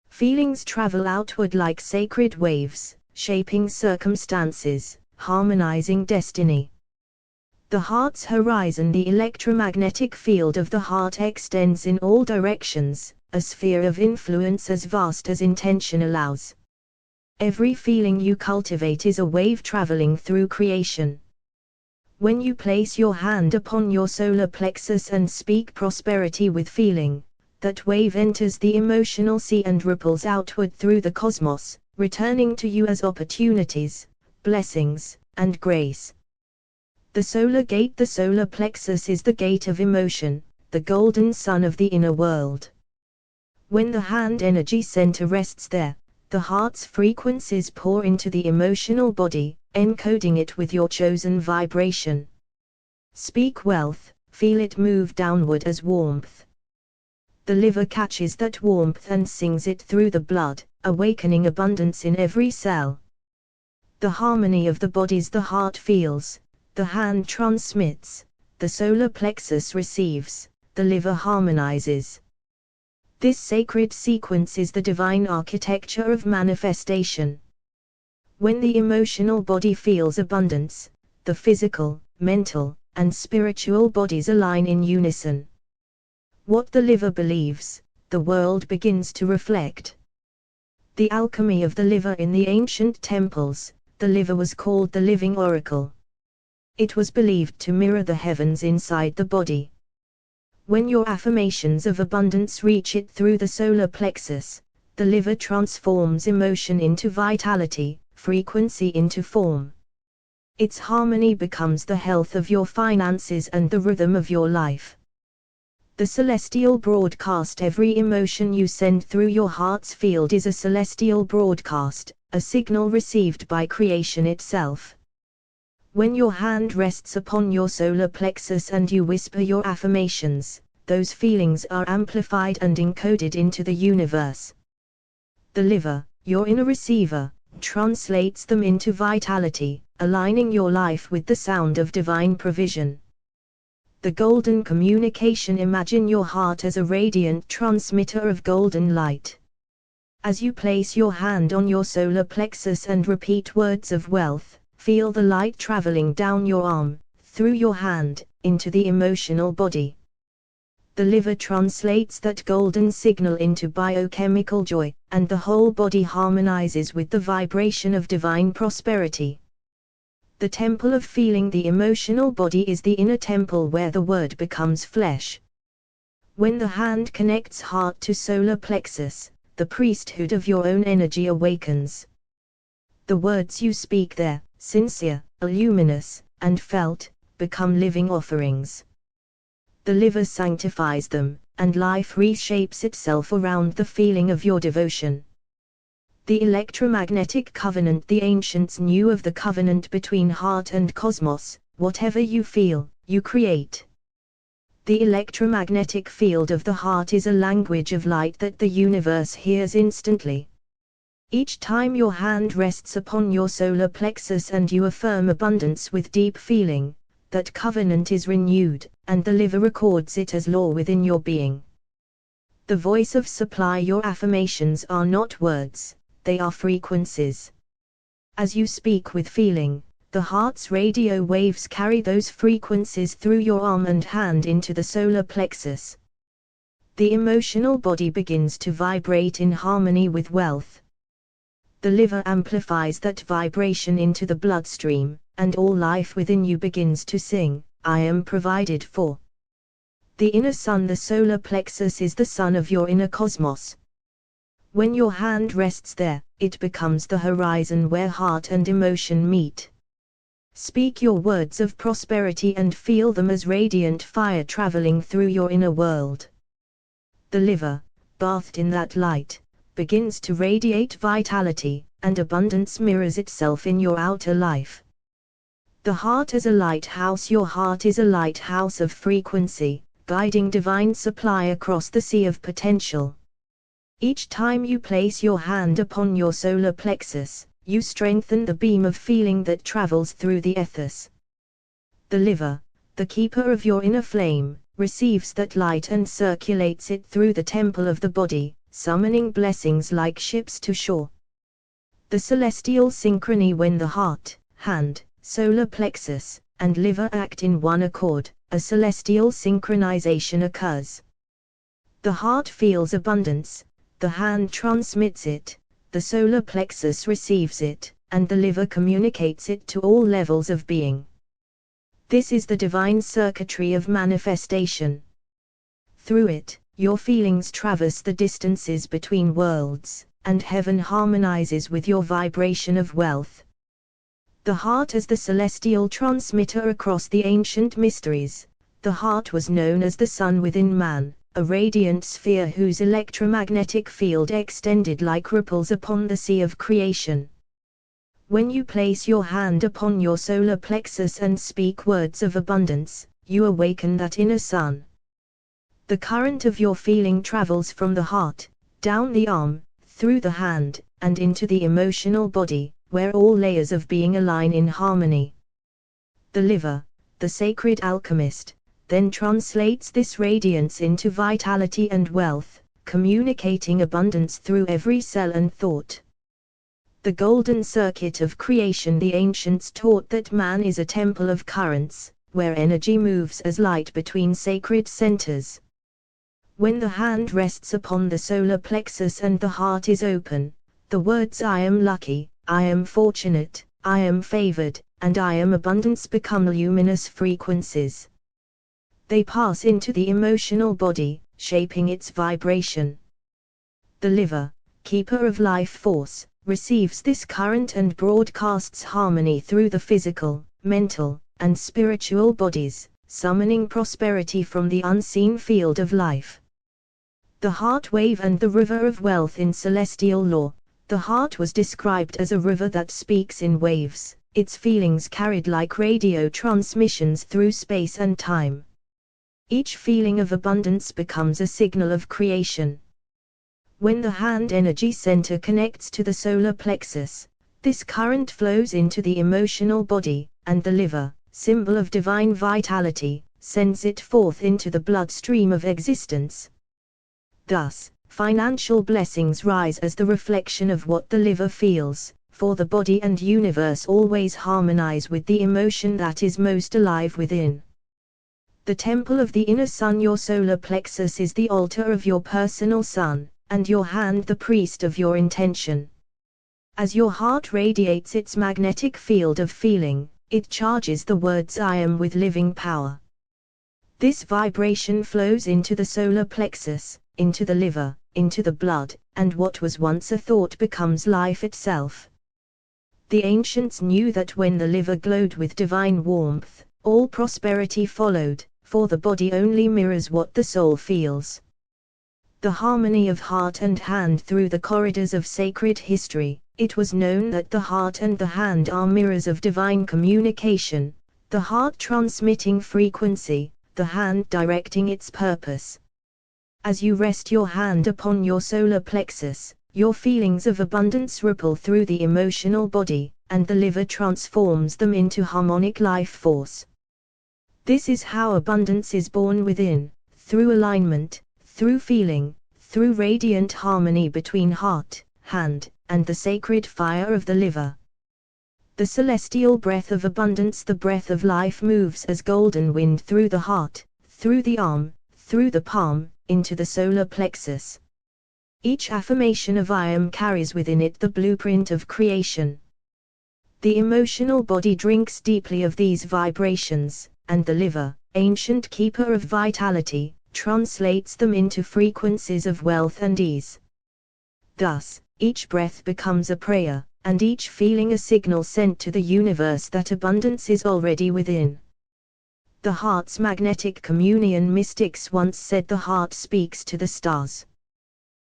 Feelings travel outward like sacred waves, shaping circumstances, harmonizing destiny. The heart's horizon. The electromagnetic field of the heart extends in all directions, a sphere of influence as vast as intention allows. Every feeling you cultivate is a wave traveling through creation. When you place your hand upon your solar plexus and speak prosperity with feeling, that wave enters the emotional sea and ripples outward through the cosmos, returning to you as opportunities, blessings, and grace. The solar gate. The solar plexus is the gate of emotion, the golden sun of the inner world. When the hand energy center rests there, the heart's frequencies pour into the emotional body, encoding it with your chosen vibration. Speak wealth, feel it move downward as warmth. The liver catches that warmth and sings it through the blood, awakening abundance in every cell. The harmony of the bodies. The heart feels, the hand transmits, the solar plexus receives, the liver harmonizes. This sacred sequence is the divine architecture of manifestation. When the emotional body feels abundance, the physical, mental, and spiritual bodies align in unison. What the liver believes, the world begins to reflect. The alchemy of the liver. In the ancient temples, the liver was called the living oracle. It was believed to mirror the heavens inside the body. When your affirmations of abundance reach it through the solar plexus, the liver transforms emotion into vitality, frequency into form. Its harmony becomes the health of your finances and the rhythm of your life. The celestial broadcast. Every emotion you send through your heart's field is a celestial broadcast, a signal received by creation itself. When your hand rests upon your solar plexus and you whisper your affirmations, those feelings are amplified and encoded into the universe. The liver, your inner receiver, translates them into vitality, aligning your life with the sound of divine provision. The golden communication. Imagine your heart as a radiant transmitter of golden light. As you place your hand on your solar plexus and repeat words of wealth, feel the light traveling down your arm, through your hand, into the emotional body. The liver translates that golden signal into biochemical joy, and the whole body harmonizes with the vibration of divine prosperity. The temple of feeling. The emotional body is the inner temple where the word becomes flesh. When the hand connects heart to solar plexus, the priesthood of your own energy awakens. The words you speak there, sincere, luminous, and felt, become living offerings. The liver sanctifies them, and life reshapes itself around the feeling of your devotion. The electromagnetic covenant. The ancients knew of the covenant between heart and cosmos. Whatever you feel, you create. The electromagnetic field of the heart is a language of light that the universe hears instantly. Each time your hand rests upon your solar plexus and you affirm abundance with deep feeling, that covenant is renewed, and the liver records it as law within your being. The voice of supply. Your affirmations are not words, they are frequencies. As you speak with feeling, the heart's radio waves carry those frequencies through your arm and hand into the solar plexus. The emotional body begins to vibrate in harmony with wealth. The liver amplifies that vibration into the bloodstream, and all life within you begins to sing, I am provided for. The inner sun. The solar plexus is the sun of your inner cosmos. When your hand rests there, it becomes the horizon where heart and emotion meet. Speak your words of prosperity and feel them as radiant fire traveling through your inner world. The liver, bathed in that light, begins to radiate vitality, and abundance mirrors itself in your outer life. The heart as a lighthouse. Your heart is a lighthouse of frequency, guiding divine supply across the sea of potential. Each time you place your hand upon your solar plexus, you strengthen the beam of feeling that travels through the ethers. The liver, the keeper of your inner flame, receives that light and circulates it through the temple of the body, summoning blessings like ships to shore. The celestial synchrony. When the heart, hand, solar plexus, and liver act in one accord, a celestial synchronization occurs. The heart feels abundance, the hand transmits it, the solar plexus receives it, and the liver communicates it to all levels of being. This is the divine circuitry of manifestation. Through it, your feelings traverse the distances between worlds, and heaven harmonizes with your vibration of wealth. The heart as the celestial transmitter across the ancient mysteries. The heart was known as the sun within man, a radiant sphere whose electromagnetic field extended like ripples upon the sea of creation. When you place your hand upon your solar plexus and speak words of abundance, you awaken that inner sun. The current of your feeling travels from the heart, down the arm, through the hand, and into the emotional body, where all layers of being align in harmony. The liver, the sacred alchemist, then translates this radiance into vitality and wealth, communicating abundance through every cell and thought. The golden circuit of creation. The ancients taught that man is a temple of currents, where energy moves as light between sacred centers. When the hand rests upon the solar plexus and the heart is open, the words I am lucky, I am fortunate, I am favored, and I am abundance become luminous frequencies. They pass into the emotional body, shaping its vibration. The liver, keeper of life force, receives this current and broadcasts harmony through the physical, mental, and spiritual bodies, summoning prosperity from the unseen field of life. The heart wave and the river of wealth. In celestial law, the heart was described as a river that speaks in waves, its feelings carried like radio transmissions through space and time. Each feeling of abundance becomes a signal of creation. When the hand energy center connects to the solar plexus, This current flows into the emotional body, and the liver, symbol of divine vitality, sends it forth into the bloodstream of existence. Thus, financial blessings rise as the reflection of what the liver feels, for the body and universe always harmonize with the emotion that is most alive within. The temple of the inner sun. Your solar plexus is the altar of your personal sun, and your hand the priest of your intention. As your heart radiates its magnetic field of feeling, it charges the words I am with living power. This vibration flows into the solar plexus, into the liver, into the blood, and what was once a thought becomes life itself. The ancients knew that when the liver glowed with divine warmth, all prosperity followed, for the body only mirrors what the soul feels. The harmony of heart and hand. Through the corridors of sacred history, it was known that the heart and the hand are mirrors of divine communication, the heart transmitting frequency, the hand directing its purpose. As you rest your hand upon your solar plexus, your feelings of abundance ripple through the emotional body, and the liver transforms them into harmonic life force. This is how abundance is born within, through alignment, through feeling, through radiant harmony between heart, hand, and the sacred fire of the liver. The celestial breath of abundance, the breath of life, moves as golden wind through the heart, through the arm, through the palm, into the solar plexus. Each affirmation of I am carries within it the blueprint of creation. The emotional body drinks deeply of these vibrations, and the liver, ancient keeper of vitality, translates them into frequencies of wealth and ease. Thus, each breath becomes a prayer, and each feeling a signal sent to the universe that abundance is already within. The heart's magnetic communion. Mystics once said the heart speaks to the stars.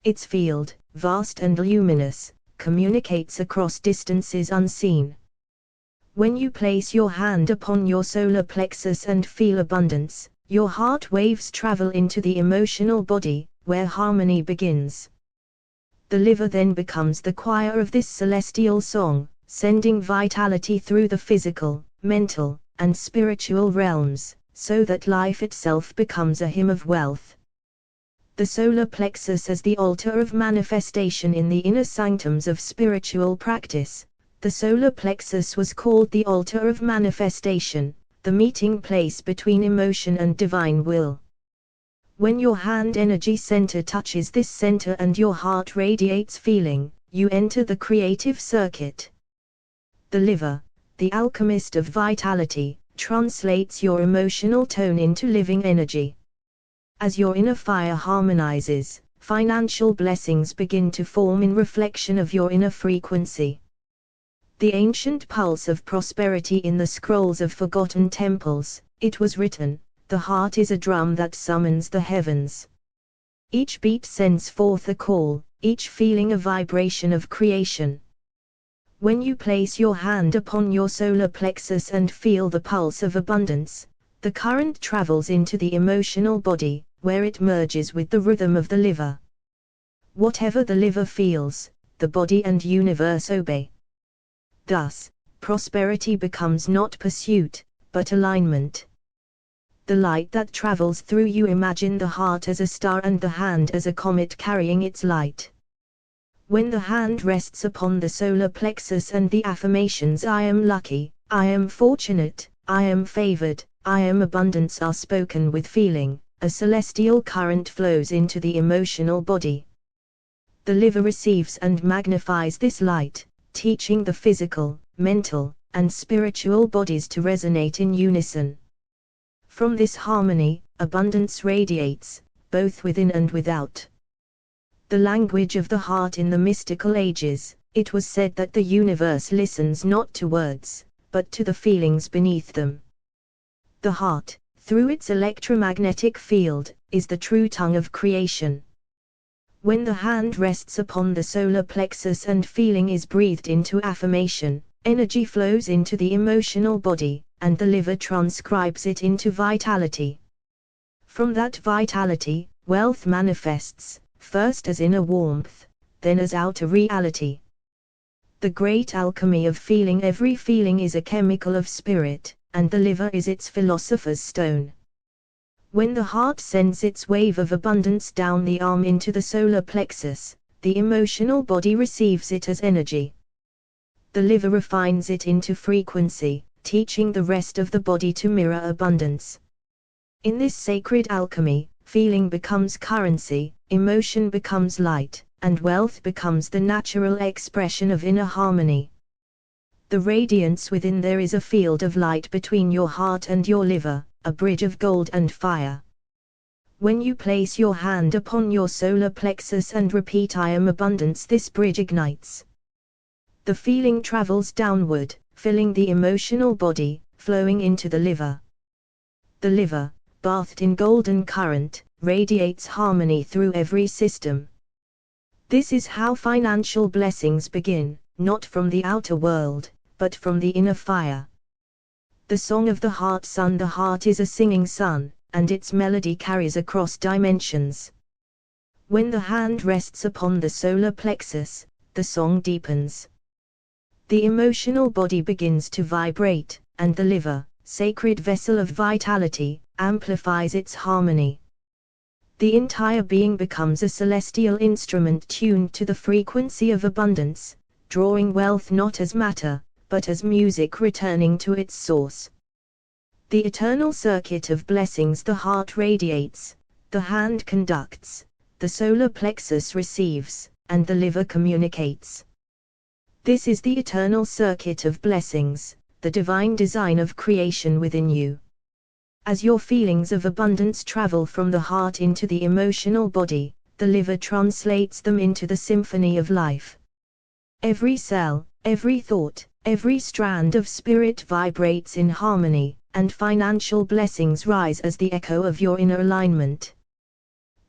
Its field, vast and luminous, communicates across distances unseen. When you place your hand upon your solar plexus and feel abundance, your heart waves travel into the emotional body, where harmony begins. The liver then becomes the choir of this celestial song, sending vitality through the physical, mental, and spiritual realms, so that life itself becomes a hymn of wealth. The solar plexus as the altar of manifestation. In the inner sanctums of spiritual practice, the solar plexus was called the altar of manifestation, the meeting place between emotion and divine will. When your hand energy center touches this center and your heart radiates feeling, you enter the creative circuit. The liver, the alchemist of vitality, translates your emotional tone into living energy. As your inner fire harmonizes, financial blessings begin to form in reflection of your inner frequency. The ancient pulse of prosperity. In the scrolls of forgotten temples, it was written, the heart is a drum that summons the heavens. Each beat sends forth a call, each feeling a vibration of creation. When you place your hand upon your solar plexus and feel the pulse of abundance, the current travels into the emotional body, where it merges with the rhythm of the liver. Whatever the liver feels, the body and universe obey. Thus, prosperity becomes not pursuit, but alignment. The light that travels through you. Imagine the heart as a star and the hand as a comet carrying its light. When the hand rests upon the solar plexus and the affirmations I am lucky, I am fortunate, I am favored, I am abundance are spoken with feeling, a celestial current flows into the emotional body. The liver receives and magnifies this light, teaching the physical, mental, and spiritual bodies to resonate in unison. From this harmony, abundance radiates, both within and without. The language of the heart. In the mystical ages, it was said that the universe listens not to words, but to the feelings beneath them. The heart, through its electromagnetic field, is the true tongue of creation. When the hand rests upon the solar plexus and feeling is breathed into affirmation, energy flows into the emotional body, and the liver transcribes it into vitality. From that vitality, wealth manifests, first as inner warmth, then as outer reality. The great alchemy of feeling. Every feeling is a chemical of spirit, and the liver is its philosopher's stone. When the heart sends its wave of abundance down the arm into the solar plexus, the emotional body receives it as energy. The liver refines it into frequency, teaching the rest of the body to mirror abundance. In this sacred alchemy, feeling becomes currency, emotion becomes light, and wealth becomes the natural expression of inner harmony. The radiance within. There is a field of light between your heart and your liver, a bridge of gold and fire. When you place your hand upon your solar plexus and repeat "I am abundance," this bridge ignites. The feeling travels downward, filling the emotional body, flowing into the liver. The liver, bathed in golden current, radiates harmony through every system. This is how financial blessings begin, not from the outer world, but from the inner fire. The song of the heart. Sun. The heart is a singing sun, and its melody carries across dimensions. When the hand rests upon the solar plexus, the song deepens. The emotional body begins to vibrate, and the liver, sacred vessel of vitality, amplifies its harmony. The entire being becomes a celestial instrument tuned to the frequency of abundance, drawing wealth not as matter, but as music returning to its source. The eternal circuit of blessings. The heart radiates, the hand conducts, the solar plexus receives, and the liver communicates. This is the eternal circuit of blessings, the divine design of creation within you. As your feelings of abundance travel from the heart into the emotional body, the liver translates them into the symphony of life. Every cell, every thought, every strand of spirit vibrates in harmony, and financial blessings rise as the echo of your inner alignment.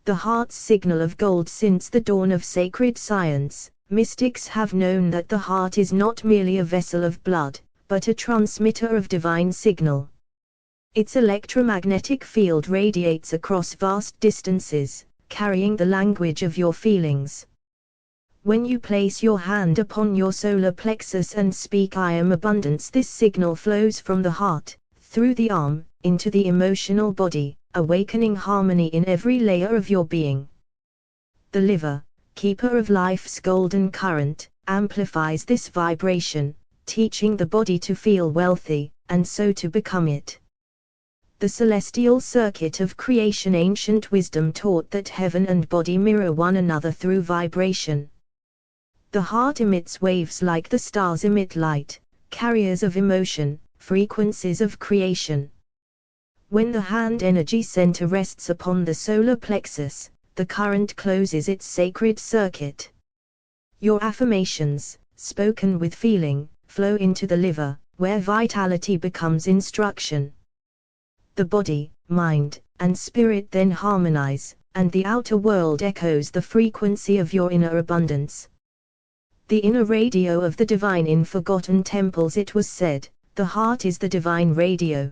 The heart's signal of gold. Since the dawn of sacred science, mystics have known that the heart is not merely a vessel of blood, but a transmitter of divine signal. Its electromagnetic field radiates across vast distances, carrying the language of your feelings. When you place your hand upon your solar plexus and speak "I am abundance," this signal flows from the heart, through the arm, into the emotional body, awakening harmony in every layer of your being. The liver, keeper of life's golden current, amplifies this vibration, teaching the body to feel wealthy, and so to become it. The celestial circuit of creation. Ancient wisdom taught that heaven and body mirror one another through vibration. The heart emits waves like the stars emit light, carriers of emotion, frequencies of creation. When the hand energy center rests upon the solar plexus, the current closes its sacred circuit. Your affirmations, spoken with feeling, flow into the liver, where vitality becomes instruction. The body, mind, and spirit then harmonize, and the outer world echoes the frequency of your inner abundance. The inner radio of the divine. In forgotten temples it was said, the heart is the divine radio.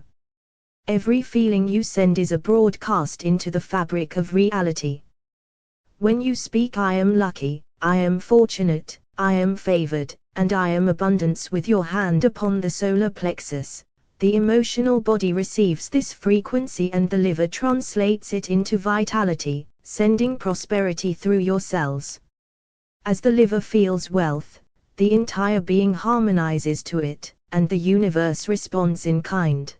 Every feeling you send is a broadcast into the fabric of reality. When you speak "I am lucky," "I am fortunate," "I am favored," and "I am abundance" with your hand upon the solar plexus, the emotional body receives this frequency and the liver translates it into vitality, sending prosperity through your cells. As the liver feels wealth, the entire being harmonizes to it, and the universe responds in kind.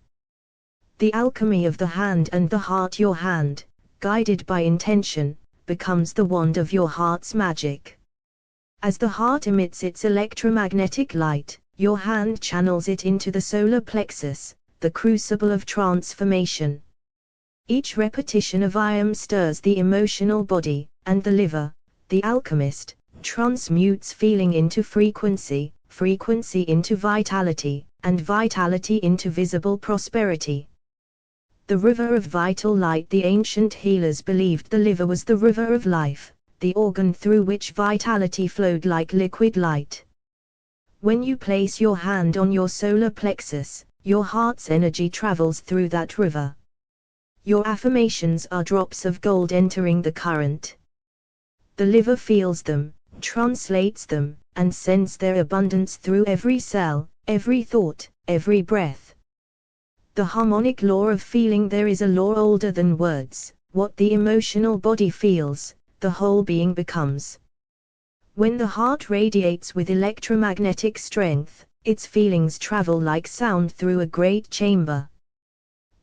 The alchemy of the hand and the heart. Your hand, guided by intention, becomes the wand of your heart's magic. As the heart emits its electromagnetic light, your hand channels it into the solar plexus, the crucible of transformation. Each repetition of "I am" stirs the emotional body, and the liver, the alchemist, transmutes feeling into frequency, frequency into vitality, and vitality into visible prosperity. The river of vital light. The ancient healers believed the liver was the river of life, the organ through which vitality flowed like liquid light. When you place your hand on your solar plexus, your heart's energy travels through that river. Your affirmations are drops of gold entering the current. The liver feels them, translates them, and sense their abundance through every cell, every thought, every breath. The harmonic law of feeling. There is a law older than words. What the emotional body feels, the whole being becomes. When the heart radiates with electromagnetic strength, its feelings travel like sound through a great chamber.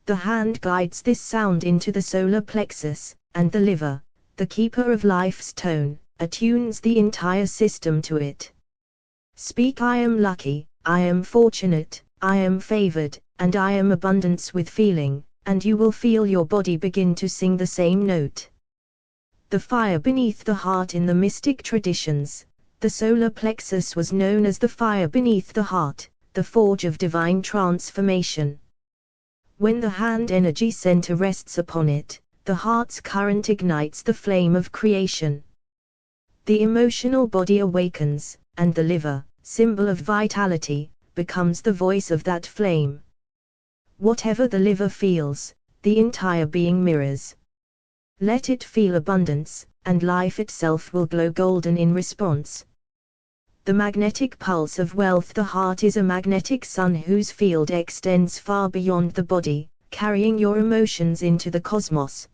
The hand guides this sound into the solar plexus, and the liver, the keeper of life's tone, attunes the entire system to it. Speak, I am lucky, I am fortunate, I am favored, and I am abundance with feeling, and you will feel your body begin to sing the same note. The fire beneath the heart. In the mystic traditions, the solar plexus was known as the fire beneath the heart, the forge of divine transformation. When the hand energy center rests upon it, the heart's current ignites the flame of creation. The emotional body awakens, and the liver, symbol of vitality, becomes the voice of that flame. Whatever the liver feels, the entire being mirrors. Let it feel abundance, and life itself will glow golden in response. The magnetic pulse of wealth. The heart is a magnetic sun whose field extends far beyond the body, carrying your emotions into the cosmos.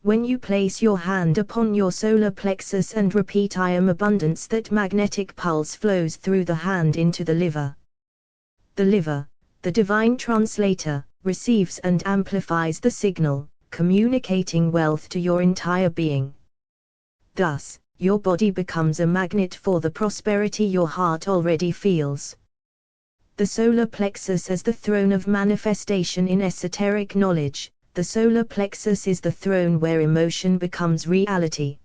When you place your hand upon your solar plexus and repeat I am abundance, that magnetic pulse flows through the hand into the liver. The liver, the divine translator, receives and amplifies the signal, communicating wealth to your entire being. Thus, your body becomes a magnet for the prosperity your heart already feels. The solar plexus as the throne of manifestation. In esoteric knowledge, the solar plexus is the throne where emotion becomes reality.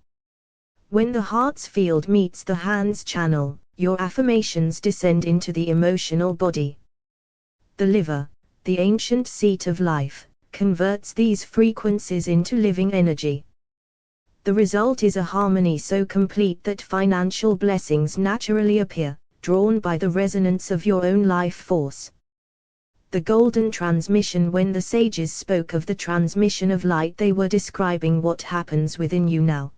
When the heart's field meets the hand's channel, your affirmations descend into the emotional body. The liver, the ancient seat of life, converts these frequencies into living energy. The result is a harmony so complete that financial blessings naturally appear, drawn by the resonance of your own life force. The golden transmission. When the sages spoke of the transmission of light, they were describing what happens within you now.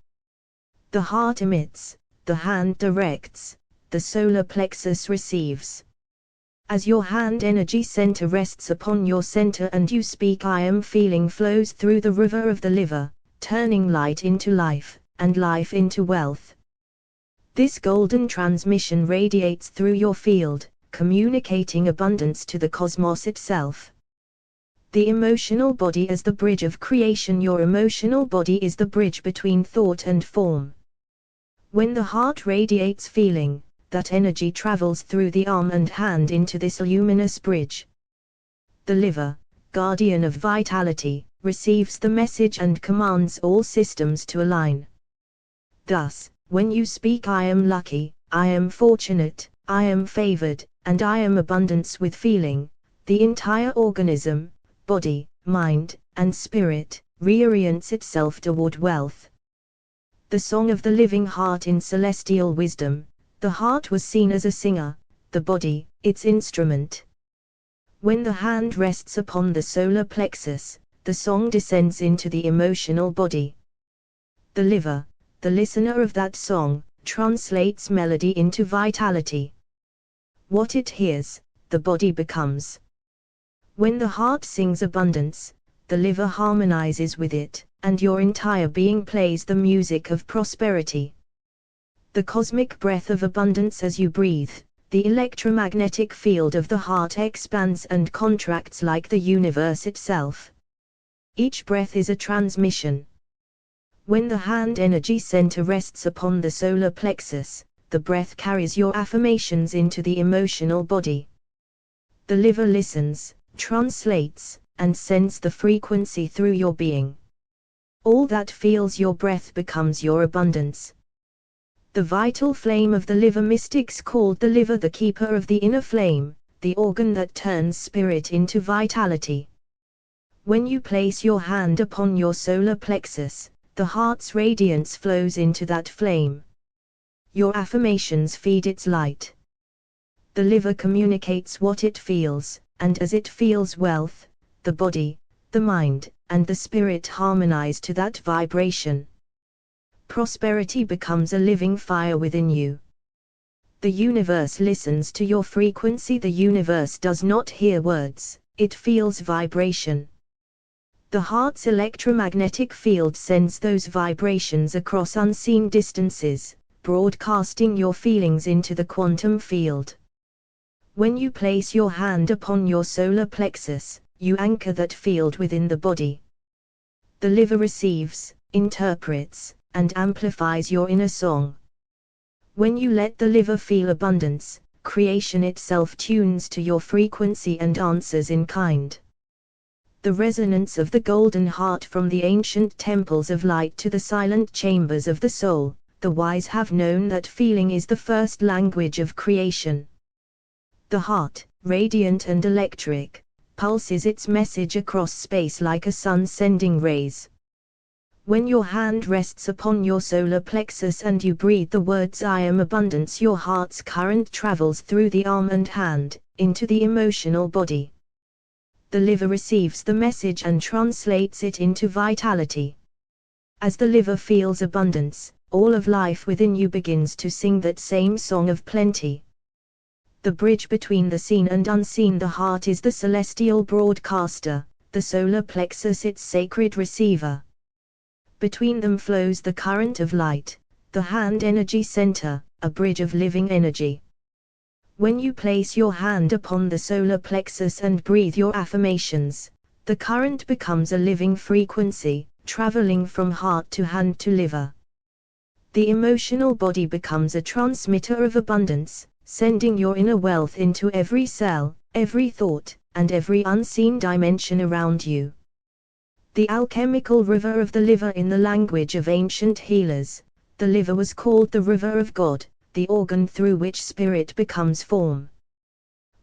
The heart emits, the hand directs, the solar plexus receives. As your hand energy center rests upon your center and you speak I am, feeling flows through the river of the liver, turning light into life, and life into wealth. This golden transmission radiates through your field, communicating abundance to the cosmos itself. The emotional body as the bridge of creation. Your emotional body is the bridge between thought and form. When the heart radiates feeling, that energy travels through the arm and hand into this luminous bridge. The liver, guardian of vitality, receives the message and commands all systems to align. Thus, when you speak I am lucky, I am fortunate, I am favored, and I am abundance with feeling, the entire organism, body, mind, and spirit, reorients itself toward wealth. The song of the living heart. In celestial wisdom, the heart was seen as a singer, the body, its instrument. When the hand rests upon the solar plexus, the song descends into the emotional body. The liver, the listener of that song, translates melody into vitality. What it hears, the body becomes. When the heart sings abundance, the liver harmonizes with it, and your entire being plays the music of prosperity. The cosmic breath of abundance. As you breathe, the electromagnetic field of the heart expands and contracts like the universe itself. Each breath is a transmission. When the hand energy center rests upon the solar plexus, the breath carries your affirmations into the emotional body. The liver listens, translates, and sends the frequency through your being. All that feels your breath becomes your abundance. The vital flame of the liver. Mystics called the liver the keeper of the inner flame, the organ that turns spirit into vitality. When you place your hand upon your solar plexus, the heart's radiance flows into that flame. Your affirmations feed its light. The liver communicates what it feels, and as it feels wealth, the body, the mind, and the spirit harmonize to that vibration. Prosperity becomes a living fire within you. The universe listens to your frequency. The universe does not hear words, it feels vibration. The heart's electromagnetic field sends those vibrations across unseen distances, broadcasting your feelings into the quantum field. When you place your hand upon your solar plexus, you anchor that field within the body. The liver receives, interprets, and amplifies your inner song. When you let the liver feel abundance, creation itself tunes to your frequency and answers in kind. The resonance of the golden heart. From the ancient temples of light to the silent chambers of the soul, the wise have known that feeling is the first language of creation. The heart, radiant and electric, pulses its message across space like a sun sending rays. When your hand rests upon your solar plexus and you breathe the words "I am abundance," your heart's current travels through the arm and hand, into the emotional body. The liver receives the message and translates it into vitality. As the liver feels abundance, all of life within you begins to sing that same song of plenty. The bridge between the seen and unseen. The heart is the celestial broadcaster, the solar plexus its sacred receiver. Between them flows the current of light, the hand energy center, a bridge of living energy. When you place your hand upon the solar plexus and breathe your affirmations, the current becomes a living frequency, traveling from heart to hand to liver. The emotional body becomes a transmitter of abundance, sending your inner wealth into every cell, every thought, and every unseen dimension around you. The alchemical river of the liver. In the language of ancient healers, the liver was called the river of God, the organ through which spirit becomes form.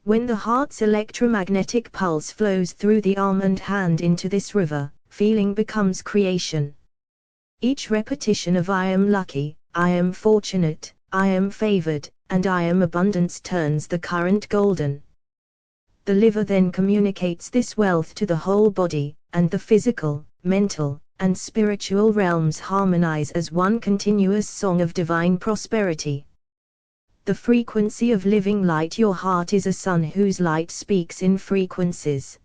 When the heart's electromagnetic pulse flows through the arm and hand into this river, feeling becomes creation. Each repetition of "I am lucky," "I am fortunate," "I am favored," and "I am abundance" turns the current golden. The liver then communicates this wealth to the whole body, and the physical, mental, and spiritual realms harmonize as one continuous song of divine prosperity. The frequency of living light. Your heart is a sun whose light speaks in frequencies.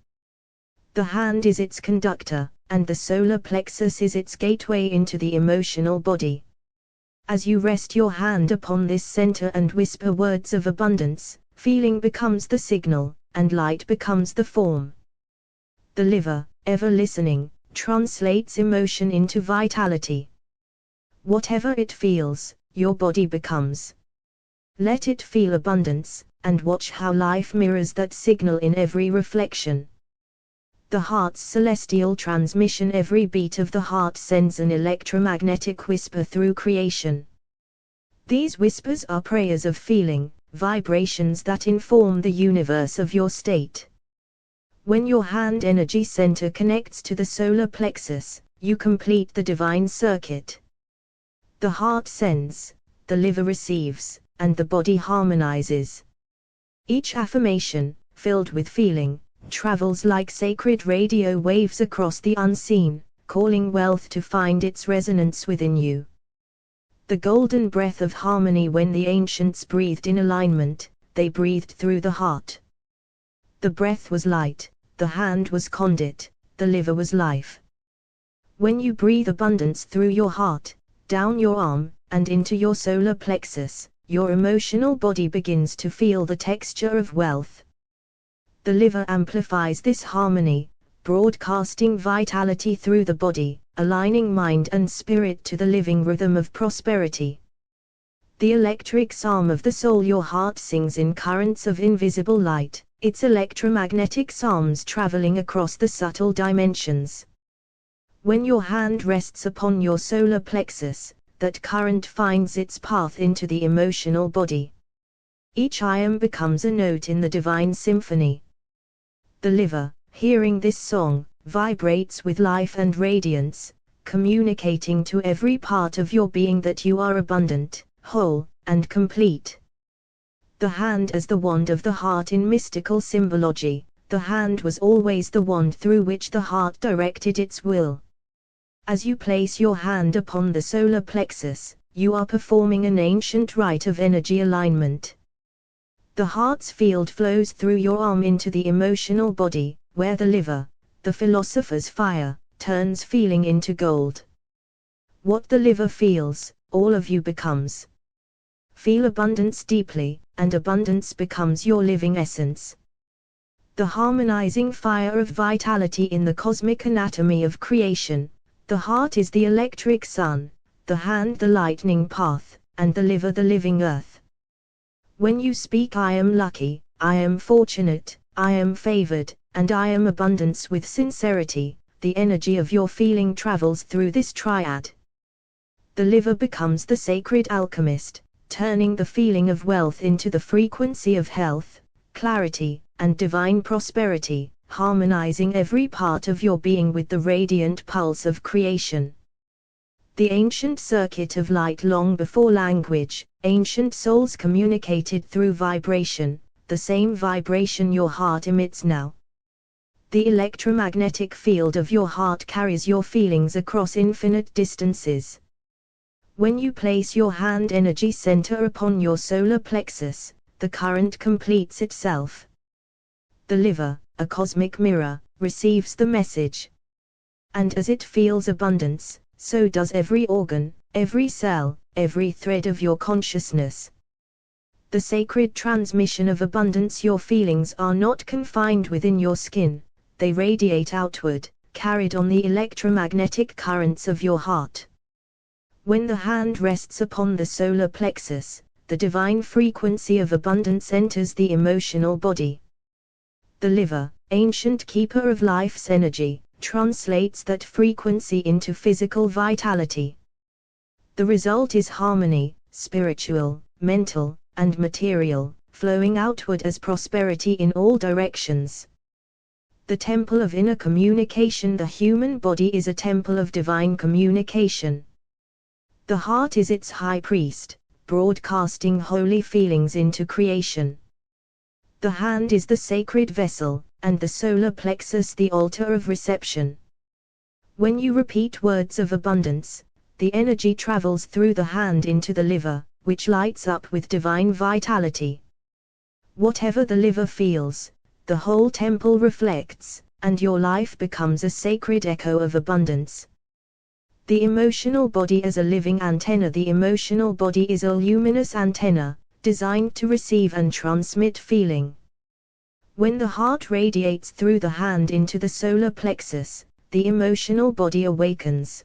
The hand is its conductor, and the solar plexus is its gateway into the emotional body. As you rest your hand upon this center and whisper words of abundance, feeling becomes the signal, and light becomes the form. The liver, ever listening, translates emotion into vitality. Whatever it feels, your body becomes. Let it feel abundance, and watch how life mirrors that signal in every reflection. The heart's celestial transmission. Every beat of the heart sends an electromagnetic whisper through creation. These whispers are prayers of feeling, vibrations that inform the universe of your state. When your hand energy center connects to the solar plexus, you complete the divine circuit. The heart sends, the liver receives, and the body harmonizes. Each affirmation, filled with feeling, travels like sacred radio waves across the unseen, calling wealth to find its resonance within you. The golden breath of harmony. When the ancients breathed in alignment, they breathed through the heart. The breath was light, the hand was conduit, the liver was life. When you breathe abundance through your heart, down your arm, and into your solar plexus, your emotional body begins to feel the texture of wealth. The liver amplifies this harmony, broadcasting vitality through the body, aligning mind and spirit to the living rhythm of prosperity. The electric psalm of the soul. Your heart sings in currents of invisible light, its electromagnetic psalms traveling across the subtle dimensions. When your hand rests upon your solar plexus, that current finds its path into the emotional body. Each "I am" becomes a note in the divine symphony. The liver, hearing this song, vibrates with life and radiance, communicating to every part of your being that you are abundant, whole, and complete. The hand as the wand of the heart. In mystical symbology, the hand was always the wand through which the heart directed its will. As you place your hand upon the solar plexus, you are performing an ancient rite of energy alignment. The heart's field flows through your arm into the emotional body, where the liver, the philosopher's fire, turns feeling into gold. What the liver feels, all of you becomes. Feel abundance deeply, and abundance becomes your living essence. The harmonizing fire of vitality in the cosmic anatomy of creation. The heart is the electric sun, the hand the lightning path, and the liver the living earth. When you speak I am lucky, I am fortunate, I am favored, and I am abundance with sincerity, the energy of your feeling travels through this triad. The liver becomes the sacred alchemist, turning the feeling of wealth into the frequency of health, clarity, and divine prosperity, harmonizing every part of your being with the radiant pulse of creation. The ancient circuit of light long before language, ancient souls communicated through vibration, the same vibration your heart emits now. The electromagnetic field of your heart carries your feelings across infinite distances. When you place your hand energy center upon your solar plexus, the current completes itself. The liver, a cosmic mirror, receives the message. And as it feels abundance, so does every organ, every cell, every thread of your consciousness. The sacred transmission of abundance. Your feelings are not confined within your skin, they radiate outward, carried on the electromagnetic currents of your heart. When the hand rests upon the solar plexus, the divine frequency of abundance enters the emotional body. The liver, ancient keeper of life's energy, translates that frequency into physical vitality. The result is harmony, spiritual, mental, and material, flowing outward as prosperity in all directions. The temple of inner communication. The human body is a temple of divine communication. The heart is its high priest, broadcasting holy feelings into creation. The hand is the sacred vessel, and the solar plexus the altar of reception. When you repeat words of abundance, the energy travels through the hand into the liver, which lights up with divine vitality. Whatever the liver feels, the whole temple reflects, and your life becomes a sacred echo of abundance. The emotional body as a living antenna. The emotional body is a luminous antenna, designed to receive and transmit feeling. When the heart radiates through the hand into the solar plexus, the emotional body awakens.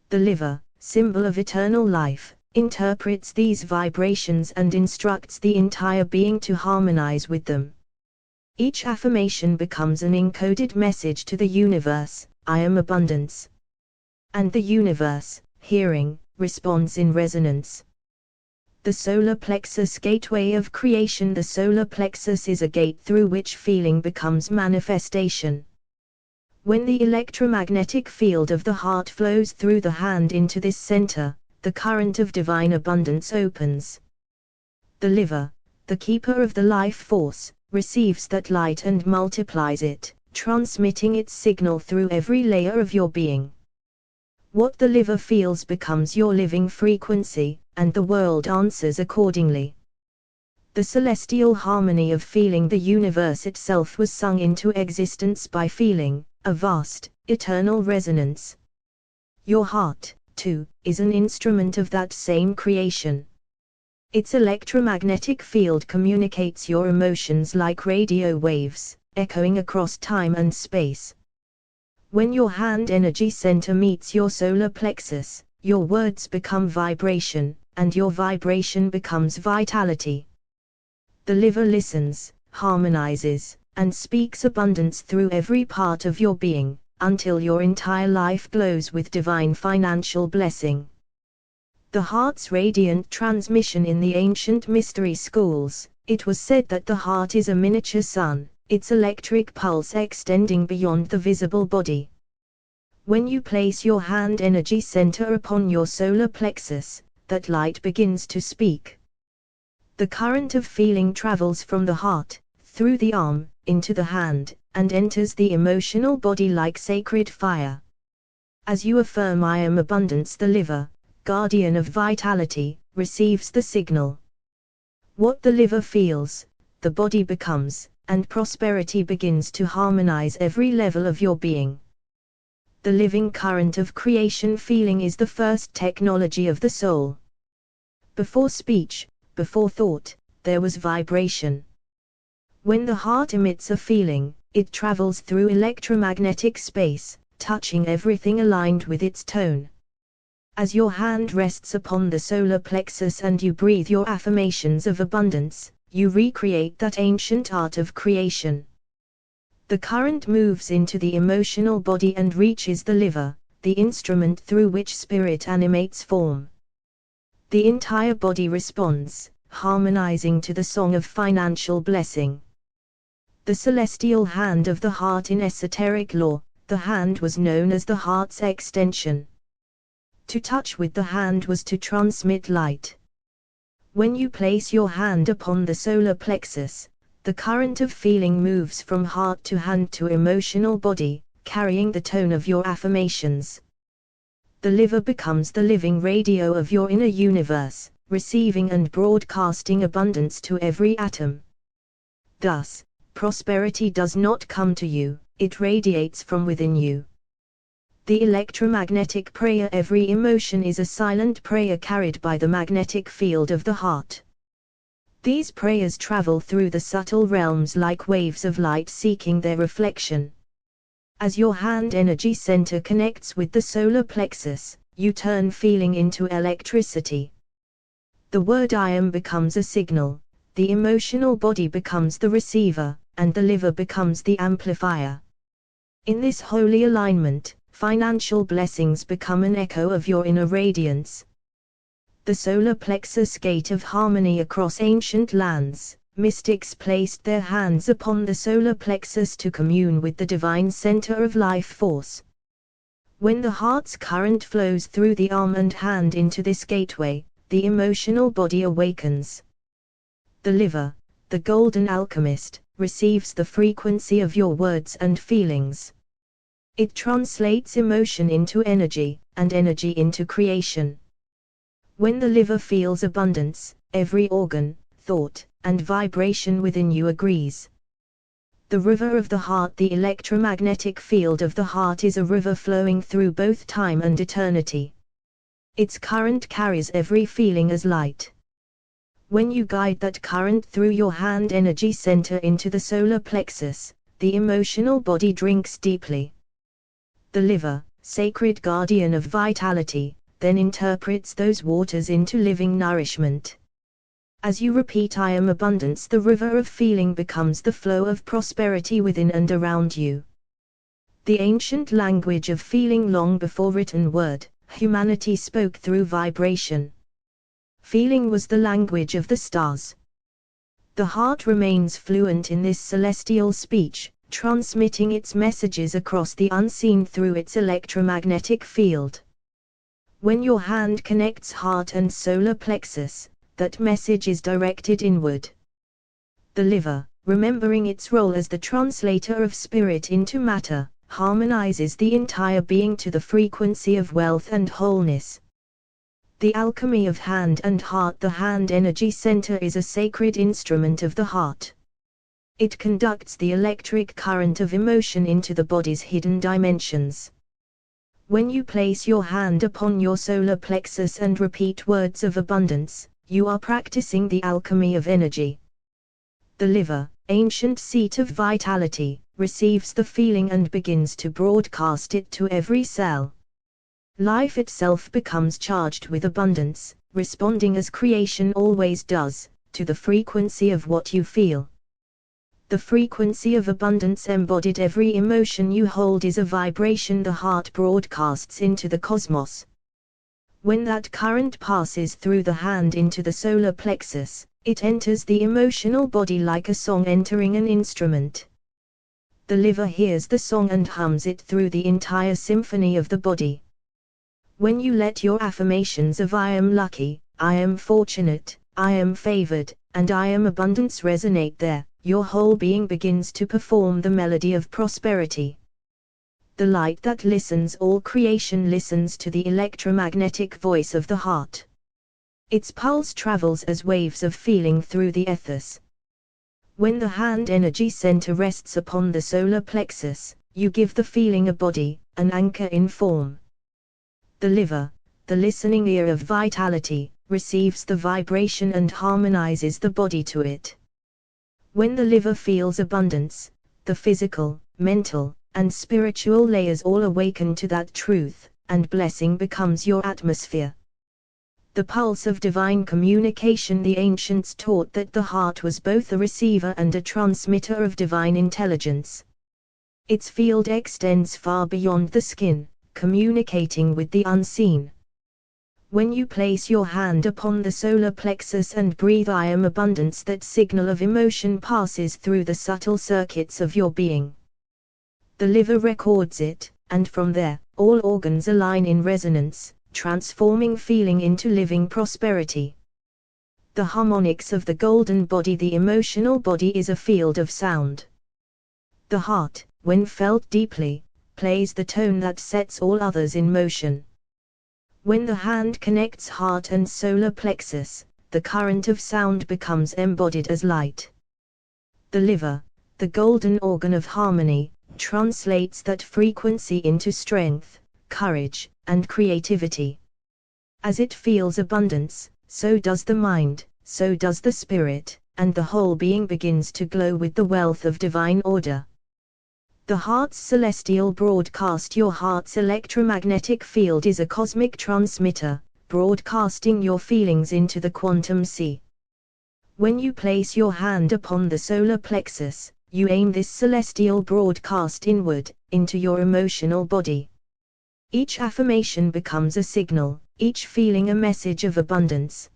The liver, symbol of eternal life, interprets these vibrations and instructs the entire being to harmonize with them. Each affirmation becomes an encoded message to the universe, I am abundance. And the universe, hearing, responds in resonance. The solar plexus gateway of creation. The solar plexus is a gate through which feeling becomes manifestation. When the electromagnetic field of the heart flows through the hand into this center, the current of divine abundance opens. The liver, the keeper of the life force, receives that light and multiplies it, transmitting its signal through every layer of your being. What the liver feels becomes your living frequency, and the world answers accordingly. The celestial harmony of feeling. The universe itself was sung into existence by feeling, a vast, eternal resonance. Your heart, too, is an instrument of that same creation. Its electromagnetic field communicates your emotions like radio waves, echoing across time and space. When your hand energy center meets your solar plexus, your words become vibration, and your vibration becomes vitality. The liver listens, harmonizes, and speaks abundance through every part of your being, until your entire life glows with divine financial blessing. The heart's radiant transmission. In the ancient mystery schools, it was said that the heart is a miniature sun, its electric pulse extending beyond the visible body. When you place your hand energy center upon your solar plexus, that light begins to speak. The current of feeling travels from the heart, through the arm, into the hand, and enters the emotional body like sacred fire. As you affirm I am abundance, the liver, guardian of vitality, receives the signal. What the liver feels, the body becomes, and prosperity begins to harmonize every level of your being. The living current of creation feeling is the first technology of the soul. Before speech, before thought, there was vibration. When the heart emits a feeling, it travels through electromagnetic space, touching everything aligned with its tone. As your hand rests upon the solar plexus and you breathe your affirmations of abundance, you recreate that ancient art of creation. The current moves into the emotional body and reaches the liver, the instrument through which spirit animates form. The entire body responds, harmonizing to the song of financial blessing. The celestial hand of the heart in esoteric lore, the hand was known as the heart's extension. To touch with the hand was to transmit light. When you place your hand upon the solar plexus, the current of feeling moves from heart to hand to emotional body, carrying the tone of your affirmations. The liver becomes the living radio of your inner universe, receiving and broadcasting abundance to every atom. Thus, prosperity does not come to you, it radiates from within you. The electromagnetic prayer. Every emotion is a silent prayer carried by the magnetic field of the heart. These prayers travel through the subtle realms like waves of light seeking their reflection. As your hand energy center connects with the solar plexus, you turn feeling into electricity. The word I am becomes a signal, the emotional body becomes the receiver, and the liver becomes the amplifier. In this holy alignment, financial blessings become an echo of your inner radiance. The solar plexus gate of harmony across ancient lands, mystics placed their hands upon the solar plexus to commune with the divine center of life force. When the heart's current flows through the arm and hand into this gateway, the emotional body awakens. The liver, the golden alchemist, receives the frequency of your words and feelings. It translates emotion into energy, and energy into creation. When the liver feels abundance, every organ, thought, and vibration within you agrees. The river of the heart. The electromagnetic field of the heart is a river flowing through both time and eternity. Its current carries every feeling as light. When you guide that current through your hand energy center into the solar plexus, the emotional body drinks deeply. The liver, sacred guardian of vitality, then interprets those waters into living nourishment. As you repeat I am abundance, the river of feeling becomes the flow of prosperity within and around you. The ancient language of feeling. Long before written word, humanity spoke through vibration. Feeling was the language of the stars. The heart remains fluent in this celestial speech, transmitting its messages across the unseen through its electromagnetic field. When your hand connects heart and solar plexus, that message is directed inward. The liver, remembering its role as the translator of spirit into matter, harmonizes the entire being to the frequency of wealth and wholeness. The alchemy of hand and heart. The hand energy center is a sacred instrument of the heart. It conducts the electric current of emotion into the body's hidden dimensions. When you place your hand upon your solar plexus and repeat words of abundance, you are practicing the alchemy of energy. The liver, ancient seat of vitality, receives the feeling and begins to broadcast it to every cell. Life itself becomes charged with abundance, responding as creation always does, to the frequency of what you feel. The frequency of abundance embodied. Every emotion you hold is a vibration the heart broadcasts into the cosmos. When that current passes through the hand into the solar plexus, it enters the emotional body like a song entering an instrument. The liver hears the song and hums it through the entire symphony of the body. When you let your affirmations of I am lucky, I am fortunate, I am favored, and I am abundance resonate there, your whole being begins to perform the melody of prosperity. The light that listens, all creation listens to the electromagnetic voice of the heart. Its pulse travels as waves of feeling through the ethers. When the hand energy center rests upon the solar plexus, you give the feeling a body, an anchor in form. The liver, the listening ear of vitality, receives the vibration and harmonizes the body to it. When the liver feels abundance, the physical, mental, and spiritual layers all awaken to that truth, and blessing becomes your atmosphere. The pulse of divine communication. The ancients taught that the heart was both a receiver and a transmitter of divine intelligence. Its field extends far beyond the skin, communicating with the unseen. When you place your hand upon the solar plexus and breathe I am abundance, that signal of emotion passes through the subtle circuits of your being. The liver records it, and from there, all organs align in resonance, transforming feeling into living prosperity. The harmonics of the golden body. The emotional body is a field of sound. The heart, when felt deeply, plays the tone that sets all others in motion. When the hand connects heart and solar plexus, the current of sound becomes embodied as light. The liver, the golden organ of harmony, translates that frequency into strength, courage, and creativity. As it feels abundance, so does the mind, so does the spirit, and the whole being begins to glow with the wealth of divine order. The heart's celestial broadcast. Your heart's electromagnetic field is a cosmic transmitter, broadcasting your feelings into the quantum sea. When you place your hand upon the solar plexus, you aim this celestial broadcast inward, into your emotional body. Each affirmation becomes a signal, each feeling a message of abundance.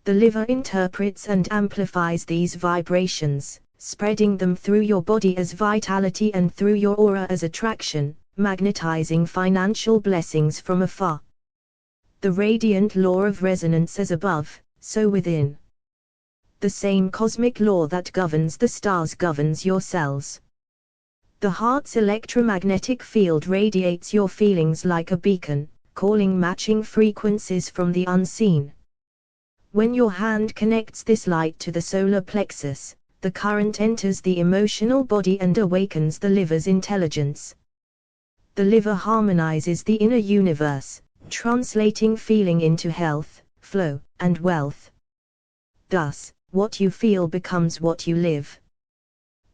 The liver interprets and amplifies these vibrations, spreading them through your body as vitality and through your aura as attraction, magnetizing financial blessings from afar. The radiant law of resonance: as above, so within. The same cosmic law that governs the stars governs your cells. The heart's electromagnetic field radiates your feelings like a beacon, calling matching frequencies from the unseen. When your hand connects this light to the solar plexus, the current enters the emotional body and awakens the liver's intelligence. The liver harmonizes the inner universe, translating feeling into health, flow, and wealth. Thus, what you feel becomes what you live.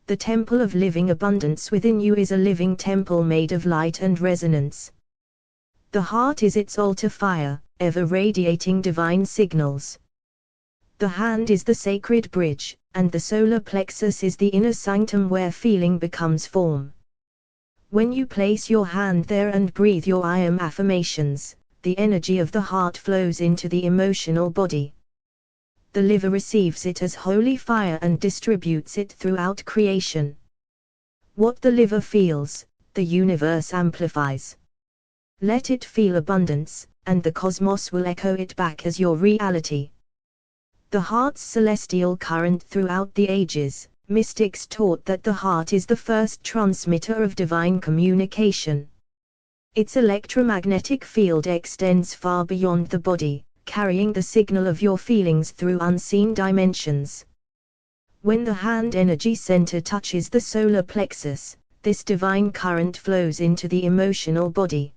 The temple of living abundance within you is a living temple made of light and resonance. The heart is its altar fire, ever radiating divine signals. The hand is the sacred bridge, and the solar plexus is the inner sanctum where feeling becomes form. When you place your hand there and breathe your I am affirmations, the energy of the heart flows into the emotional body. The liver receives it as holy fire and distributes it throughout creation. What the liver feels, the universe amplifies. Let it feel abundance, and the cosmos will echo it back as your reality. The heart's celestial current. Throughout the ages, mystics taught that the heart is the first transmitter of divine communication. Its electromagnetic field extends far beyond the body, carrying the signal of your feelings through unseen dimensions. When the hand energy center touches the solar plexus, this divine current flows into the emotional body.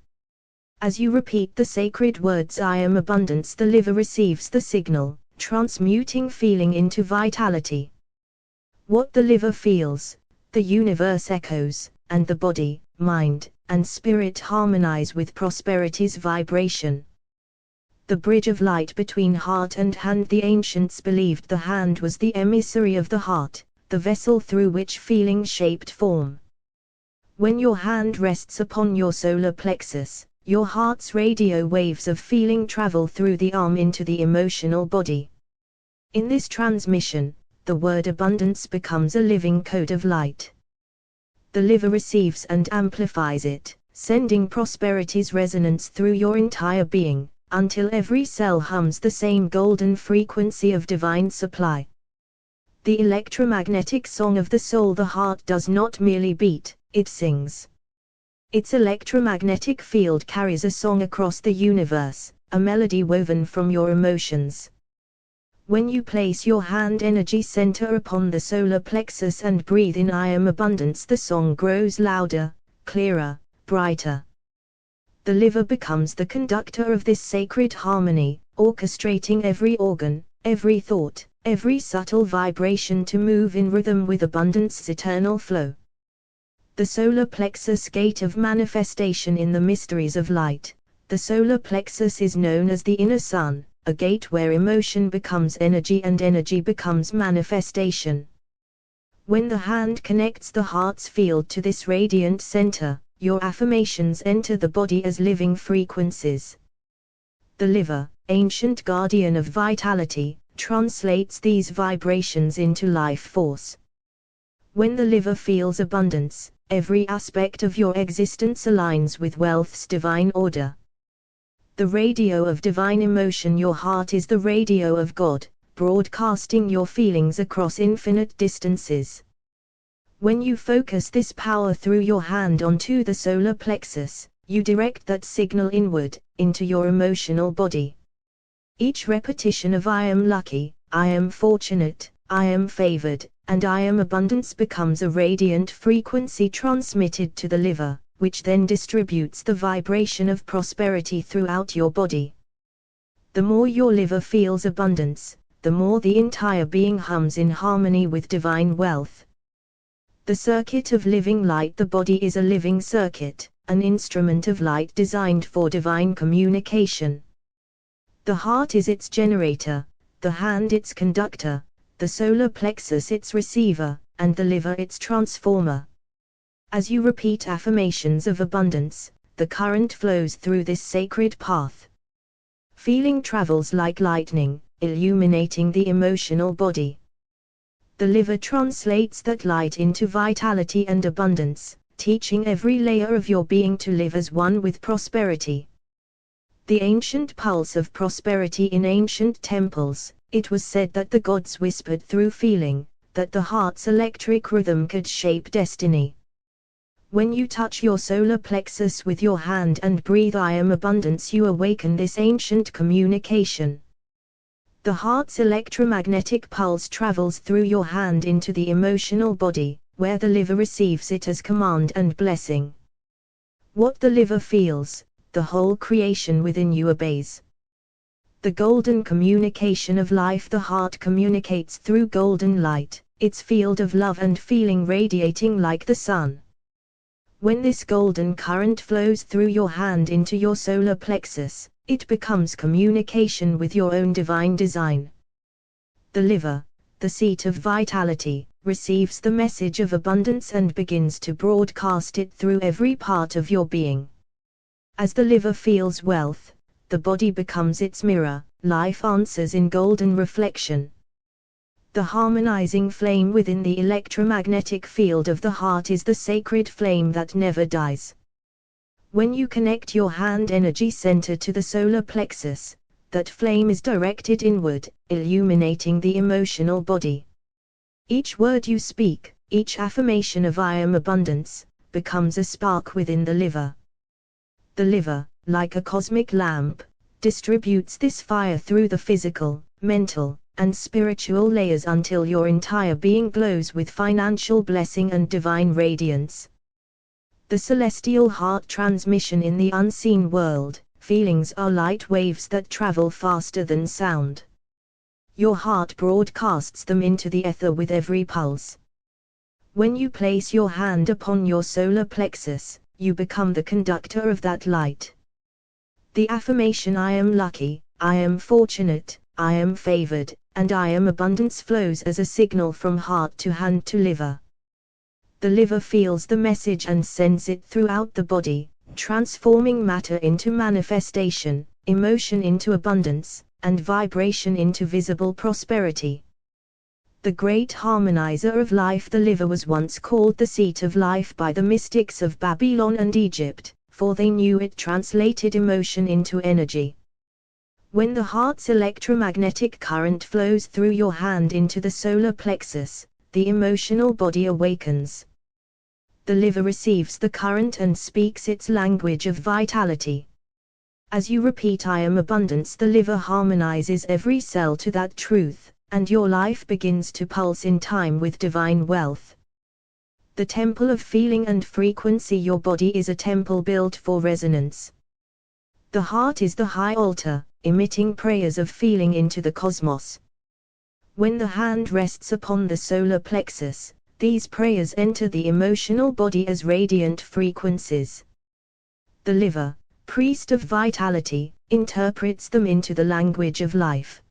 As you repeat the sacred words I am abundance, the liver receives the signal, transmuting feeling into vitality. What the liver feels, the universe echoes, and the body, mind, and spirit harmonize with prosperity's vibration. The bridge of light between heart and hand. The ancients believed the hand was the emissary of the heart, the vessel through which feeling shaped form. When your hand rests upon your solar plexus, your heart's radio waves of feeling travel through the arm into the emotional body. In this transmission, the word abundance becomes a living code of light. The liver receives and amplifies it, sending prosperity's resonance through your entire being, until every cell hums the same golden frequency of divine supply. The electromagnetic song of the soul. The heart does not merely beat, it sings. Its electromagnetic field carries a song across the universe, a melody woven from your emotions. When you place your hand energy center upon the solar plexus and breathe in I am abundance, the song grows louder, clearer, brighter. The liver becomes the conductor of this sacred harmony, orchestrating every organ, every thought, every subtle vibration to move in rhythm with abundance's eternal flow. The solar plexus, gate of manifestation in the mysteries of light. The solar plexus is known as the inner sun, a gate where emotion becomes energy and energy becomes manifestation. When the hand connects the heart's field to this radiant center, your affirmations enter the body as living frequencies. The liver, ancient guardian of vitality, translates these vibrations into life force. When the liver feels abundance, every aspect of your existence aligns with wealth's divine order. The radio of divine emotion. Your heart is the radio of God, broadcasting your feelings across infinite distances. When you focus this power through your hand onto the solar plexus, you direct that signal inward, into your emotional body. Each repetition of I am lucky, I am fortunate, I am favored, and I am abundance becomes a radiant frequency transmitted to the liver, which then distributes the vibration of prosperity throughout your body. The more your liver feels abundance, the more the entire being hums in harmony with divine wealth. The circuit of living light. The body is a living circuit, an instrument of light designed for divine communication. The heart is its generator, the hand its conductor, the solar plexus its receiver, and the liver its transformer. As you repeat affirmations of abundance, the current flows through this sacred path. Feeling travels like lightning, illuminating the emotional body. The liver translates that light into vitality and abundance, teaching every layer of your being to live as one with prosperity. The ancient pulse of prosperity. In ancient temples, it was said that the gods whispered through feeling, that the heart's electric rhythm could shape destiny. When you touch your solar plexus with your hand and breathe I am abundance, you awaken this ancient communication. The heart's electromagnetic pulse travels through your hand into the emotional body, where the liver receives it as command and blessing. What the liver feels, the whole creation within you obeys. The golden communication of life. The heart communicates through golden light, its field of love and feeling radiating like the sun. When this golden current flows through your hand into your solar plexus, it becomes communication with your own divine design. The liver, the seat of vitality, receives the message of abundance and begins to broadcast it through every part of your being. As the liver feels wealth, the body becomes its mirror, life answers in golden reflection. The harmonizing flame within the electromagnetic field of the heart is the sacred flame that never dies. When you connect your hand energy center to the solar plexus, that flame is directed inward, illuminating the emotional body. Each word you speak, each affirmation of I am abundance, becomes a spark within the liver. The liver, like a cosmic lamp, distributes this fire through the physical, mental, and spiritual layers until your entire being glows with financial blessing and divine radiance. The celestial heart transmission. In the unseen world, feelings are light waves that travel faster than sound. Your heart broadcasts them into the ether with every pulse. When you place your hand upon your solar plexus, you become the conductor of that light. The affirmation I am lucky, I am fortunate, I am favored, and I am abundance flows as a signal from heart to hand to liver. The liver feels the message and sends it throughout the body, transforming matter into manifestation, emotion into abundance, and vibration into visible prosperity. The great harmonizer of life. The liver was once called the seat of life by the mystics of Babylon and Egypt, for they knew it translated emotion into energy. When the heart's electromagnetic current flows through your hand into the solar plexus, the emotional body awakens. The liver receives the current and speaks its language of vitality. As you repeat I am abundance, the liver harmonizes every cell to that truth, and your life begins to pulse in time with divine wealth. The temple of feeling and frequency. Your body is a temple built for resonance. The heart is the high altar, emitting prayers of feeling into the cosmos. When the hand rests upon the solar plexus, these prayers enter the emotional body as radiant frequencies. The liver, priest of vitality, interprets them into the language of life.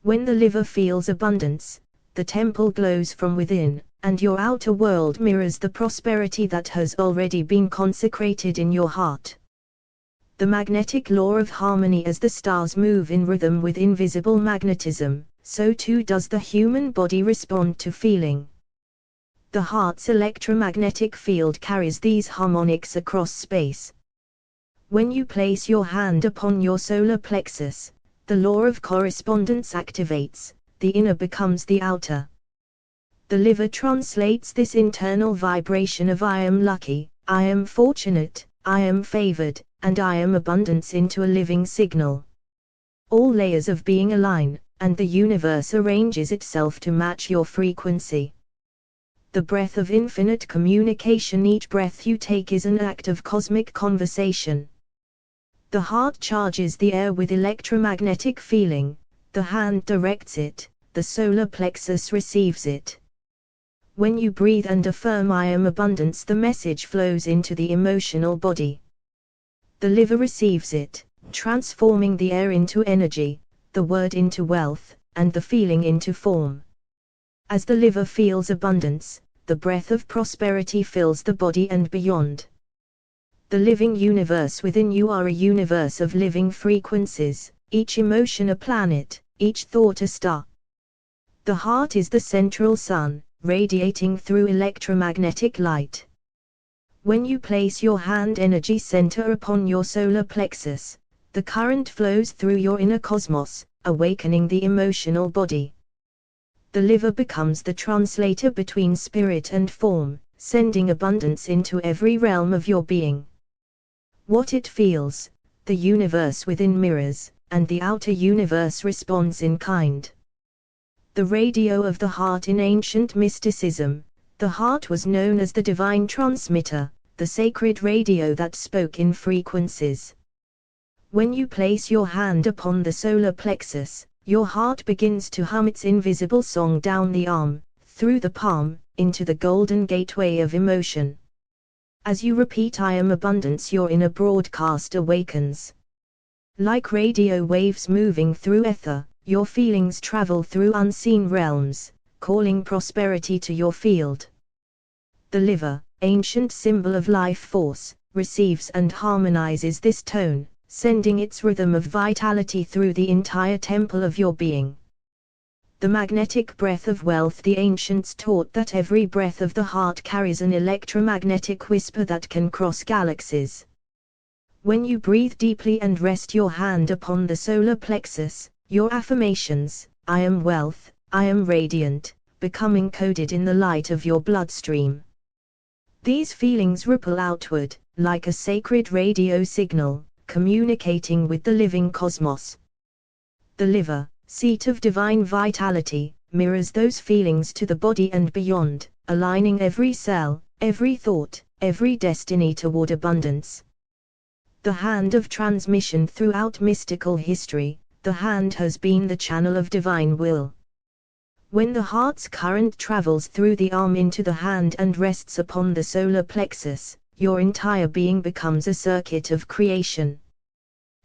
When the liver feels abundance, the temple glows from within, and your outer world mirrors the prosperity that has already been consecrated in your heart. The magnetic law of harmony. As the stars move in rhythm with invisible magnetism, so too does the human body respond to feeling. The heart's electromagnetic field carries these harmonics across space. When you place your hand upon your solar plexus, the law of correspondence activates, the inner becomes the outer. The liver translates this internal vibration of I am lucky, I am fortunate, I am favored, and I am abundance into a living signal. All layers of being align, and the universe arranges itself to match your frequency. The breath of infinite communication. Each breath you take is an act of cosmic conversation. The heart charges the air with electromagnetic feeling, the hand directs it, the solar plexus receives it. When you breathe and affirm I am abundance, the message flows into the emotional body. The liver receives it, transforming the air into energy, the word into wealth, and the feeling into form. As the liver feels abundance, the breath of prosperity fills the body and beyond. The living universe within you are a universe of living frequencies, each emotion a planet, each thought a star. The heart is the central sun, radiating through electromagnetic light. When you place your hand energy center upon your solar plexus, the current flows through your inner cosmos, awakening the emotional body. The liver becomes the translator between spirit and form, sending abundance into every realm of your being. What it feels, the universe within mirrors, and the outer universe responds in kind. The radio of the heart. In ancient mysticism, the heart was known as the divine transmitter, the sacred radio that spoke in frequencies. When you place your hand upon the solar plexus, your heart begins to hum its invisible song down the arm, through the palm, into the golden gateway of emotion. As you repeat I am abundance, your inner broadcast awakens. Like radio waves moving through ether, your feelings travel through unseen realms, calling prosperity to your field. The liver, ancient symbol of life force, receives and harmonizes this tone, sending its rhythm of vitality through the entire temple of your being. The magnetic breath of wealth. The ancients taught that every breath of the heart carries an electromagnetic whisper that can cross galaxies. When you breathe deeply and rest your hand upon the solar plexus, your affirmations, I am wealth, I am radiant, become encoded in the light of your bloodstream. These feelings ripple outward, like a sacred radio signal, communicating with the living cosmos. The liver, seat of divine vitality, mirrors those feelings to the body and beyond, aligning every cell, every thought, every destiny toward abundance. The hand of transmission. Throughout mystical history, the hand has been the channel of divine will. When the heart's current travels through the arm into the hand and rests upon the solar plexus, your entire being becomes a circuit of creation.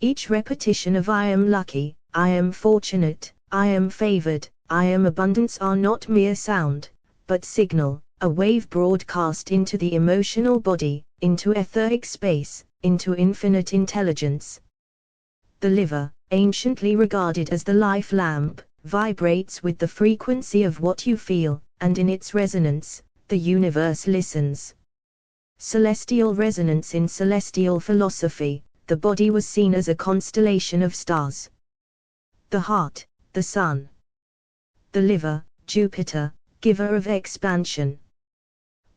Each repetition of I am lucky, I am fortunate, I am favored, I am abundance are not mere sound, but signal, a wave broadcast into the emotional body, into etheric space, into infinite intelligence. The liver, anciently regarded as the life lamp, vibrates with the frequency of what you feel, and in its resonance, the universe listens. Celestial resonance. In celestial philosophy, the body was seen as a constellation of stars. The heart, the sun. The liver, Jupiter, giver of expansion.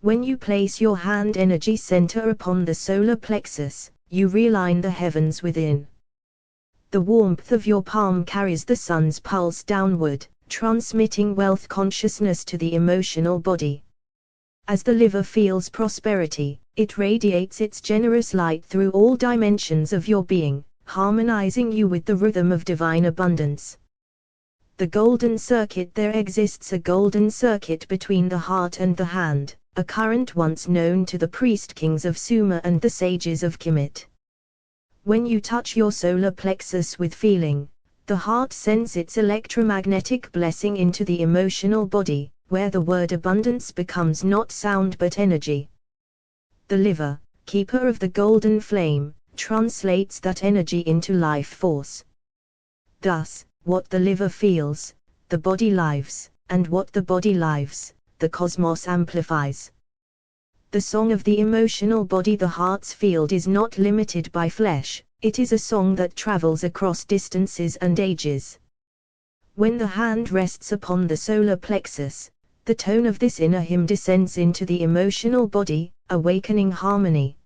When you place your hand energy center upon the solar plexus, you realign the heavens within. The warmth of your palm carries the sun's pulse downward, transmitting wealth consciousness to the emotional body. As the liver feels prosperity, it radiates its generous light through all dimensions of your being, harmonizing you with the rhythm of divine abundance. The golden circuit. There exists a golden circuit between the heart and the hand, a current once known to the priest kings of Sumer and the sages of Kemet. When you touch your solar plexus with feeling, the heart sends its electromagnetic blessing into the emotional body, where the word abundance becomes not sound but energy. The liver, keeper of the golden flame, translates that energy into life force. Thus, what the liver feels, the body lives, and what the body lives, the cosmos amplifies. The song of the emotional body. The heart's field is not limited by flesh, it is a song that travels across distances and ages. When the hand rests upon the solar plexus, the tone of this inner hymn descends into the emotional body, awakening harmony.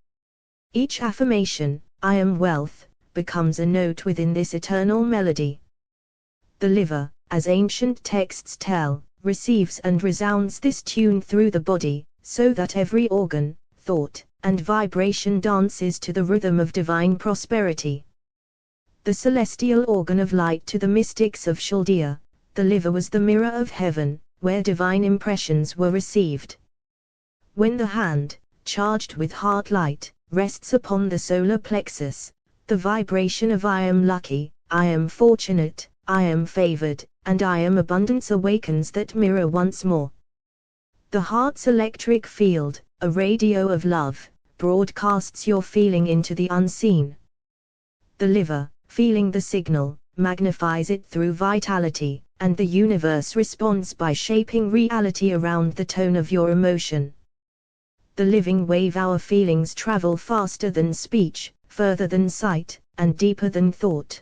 Each affirmation, "I am wealth," becomes a note within this eternal melody. The liver, as ancient texts tell, receives and resounds this tune through the body, so that every organ, thought, and vibration dances to the rhythm of divine prosperity. The celestial organ of light. To the mystics of Chaldea, the liver was the mirror of heaven, where divine impressions were received. When the hand, charged with heart light, rests upon the solar plexus, the vibration of "I am lucky, I am fortunate, I am favored, and I am abundance" awakens that mirror once more. The heart's electric field, a radio of love, broadcasts your feeling into the unseen. The liver, feeling the signal, magnifies it through vitality, and the universe responds by shaping reality around the tone of your emotion. The living wave. Our feelings travel faster than speech, further than sight, and deeper than thought.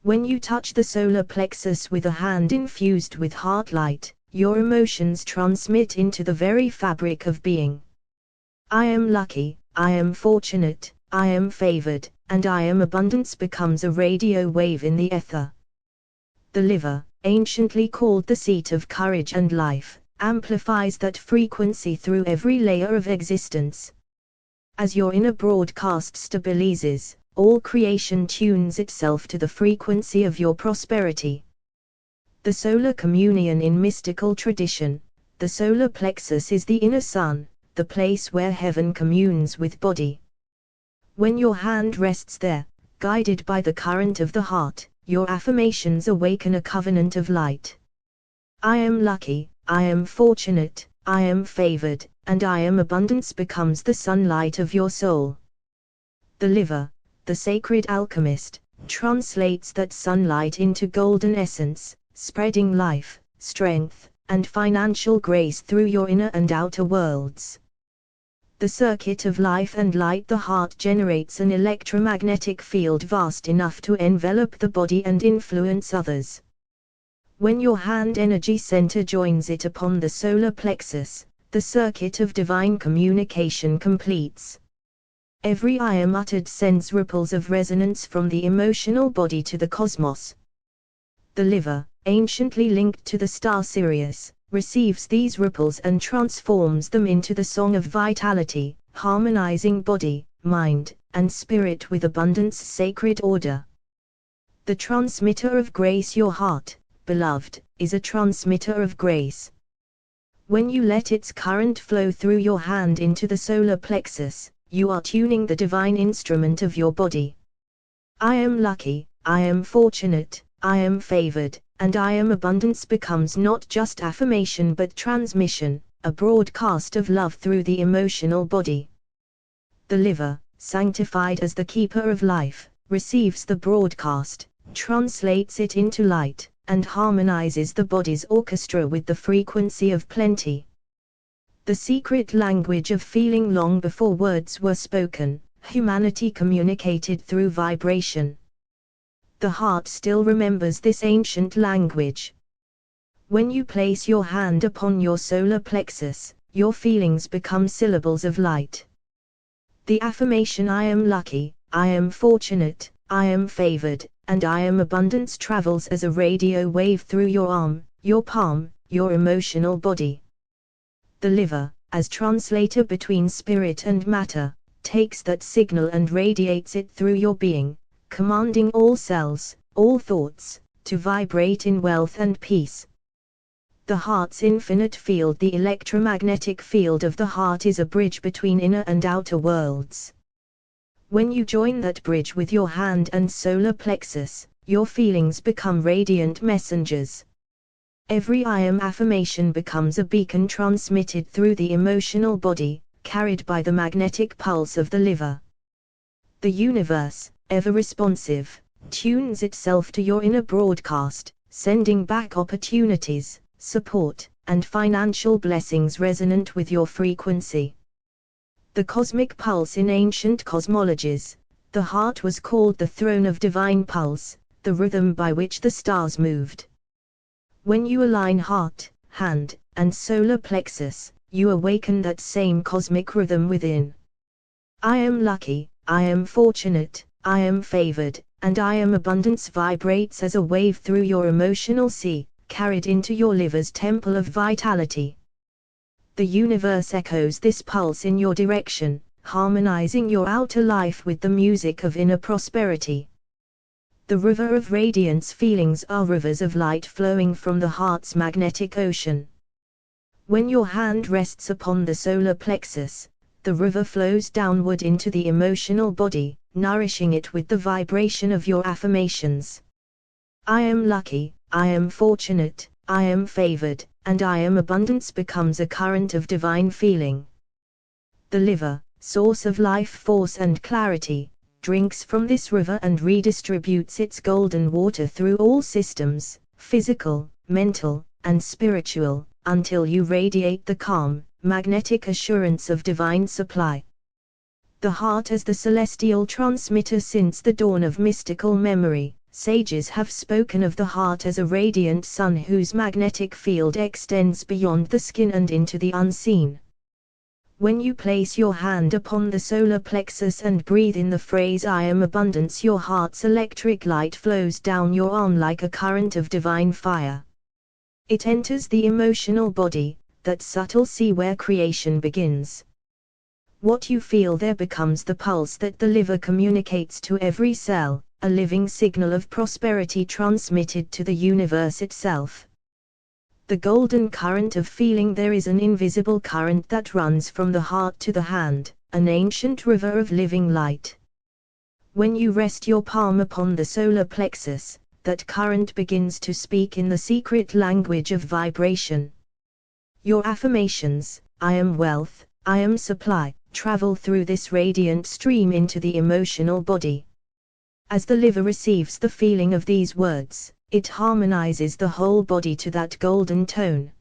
When you touch the solar plexus with a hand infused with heart light, your emotions transmit into the very fabric of being. "I am lucky, I am fortunate, I am favored, and I am abundance" becomes a radio wave in the ether. The liver, anciently called the seat of courage and life, amplifies that frequency through every layer of existence. As your inner broadcast stabilizes, all creation tunes itself to the frequency of your prosperity. The solar communion. In mystical tradition, the solar plexus is the inner sun, the place where heaven communes with body. When your hand rests there, guided by the current of the heart, your affirmations awaken a covenant of light. "I am lucky, I am fortunate, I am favored, and I am abundance" becomes the sunlight of your soul. The liver, the sacred alchemist, translates that sunlight into golden essence, spreading life, strength, and financial grace through your inner and outer worlds. The circuit of life and light. The heart generates an electromagnetic field vast enough to envelop the body and influence others. When your hand energy center joins it upon the solar plexus, the circuit of divine communication completes. Every "I am" uttered sends ripples of resonance from the emotional body to the cosmos. The liver, anciently linked to the star Sirius, receives these ripples and transforms them into the song of vitality, harmonizing body, mind, and spirit with abundance sacred order. The transmitter of grace. Your heart, beloved, is a transmitter of grace. When you let its current flow through your hand into the solar plexus, you are tuning the divine instrument of your body. "I am lucky, I am fortunate, I am favored, and I am abundance" becomes not just affirmation but transmission, a broadcast of love through the emotional body. The liver, sanctified as the keeper of life, receives the broadcast, translates it into light, and harmonizes the body's orchestra with the frequency of plenty. The secret language of feeling. Long before words were spoken, humanity communicated through vibration. The heart still remembers this ancient language. When you place your hand upon your solar plexus, your feelings become syllables of light. The affirmation I am lucky, I am fortunate, I am favored, and I am abundance travels as a radio wave through your arm, your palm, your emotional body. The liver, as translator between spirit and matter, takes that signal and radiates it through your being, commanding all cells, all thoughts, to vibrate in wealth and peace. The heart's infinite field. The electromagnetic field of the heart is a bridge between inner and outer worlds. When you join that bridge with your hand and solar plexus, your feelings become radiant messengers. Every I am affirmation becomes a beacon transmitted through the emotional body, carried by the magnetic pulse of the liver. The universe, ever responsive, tunes itself to your inner broadcast, sending back opportunities, support, and financial blessings resonant with your frequency. The cosmic pulse. In ancient cosmologies, the heart was called the throne of divine pulse, the rhythm by which the stars moved. When you align heart, hand, and solar plexus, you awaken that same cosmic rhythm within. I am lucky, I am fortunate, I am favored, and I am abundance vibrates as a wave through your emotional sea, carried into your liver's temple of vitality. The universe echoes this pulse in your direction, harmonizing your outer life with the music of inner prosperity. The river of radiance. Feelings are rivers of light flowing from the heart's magnetic ocean. When your hand rests upon the solar plexus, the river flows downward into the emotional body, nourishing it with the vibration of your affirmations. I am lucky, I am fortunate, I am favored, and I am abundance becomes a current of divine feeling. The liver, source of life force and clarity, drinks from this river and redistributes its golden water through all systems, physical, mental, and spiritual, until you radiate the calm, magnetic assurance of divine supply. The heart as the celestial transmitter. Since the dawn of mystical memory, sages have spoken of the heart as a radiant sun whose magnetic field extends beyond the skin and into the unseen. When you place your hand upon the solar plexus and breathe in the phrase I am abundance, your heart's electric light flows down your arm like a current of divine fire. It enters the emotional body, that subtle sea where creation begins. What you feel there becomes the pulse that the liver communicates to every cell, a living signal of prosperity transmitted to the universe itself. The golden current of feeling. There is an invisible current that runs from the heart to the hand, an ancient river of living light. When you rest your palm upon the solar plexus, that current begins to speak in the secret language of vibration. Your affirmations, I am wealth, I am supply, travel through this radiant stream into the emotional body. As the liver receives the feeling of these words, it harmonizes the whole body to that golden tone.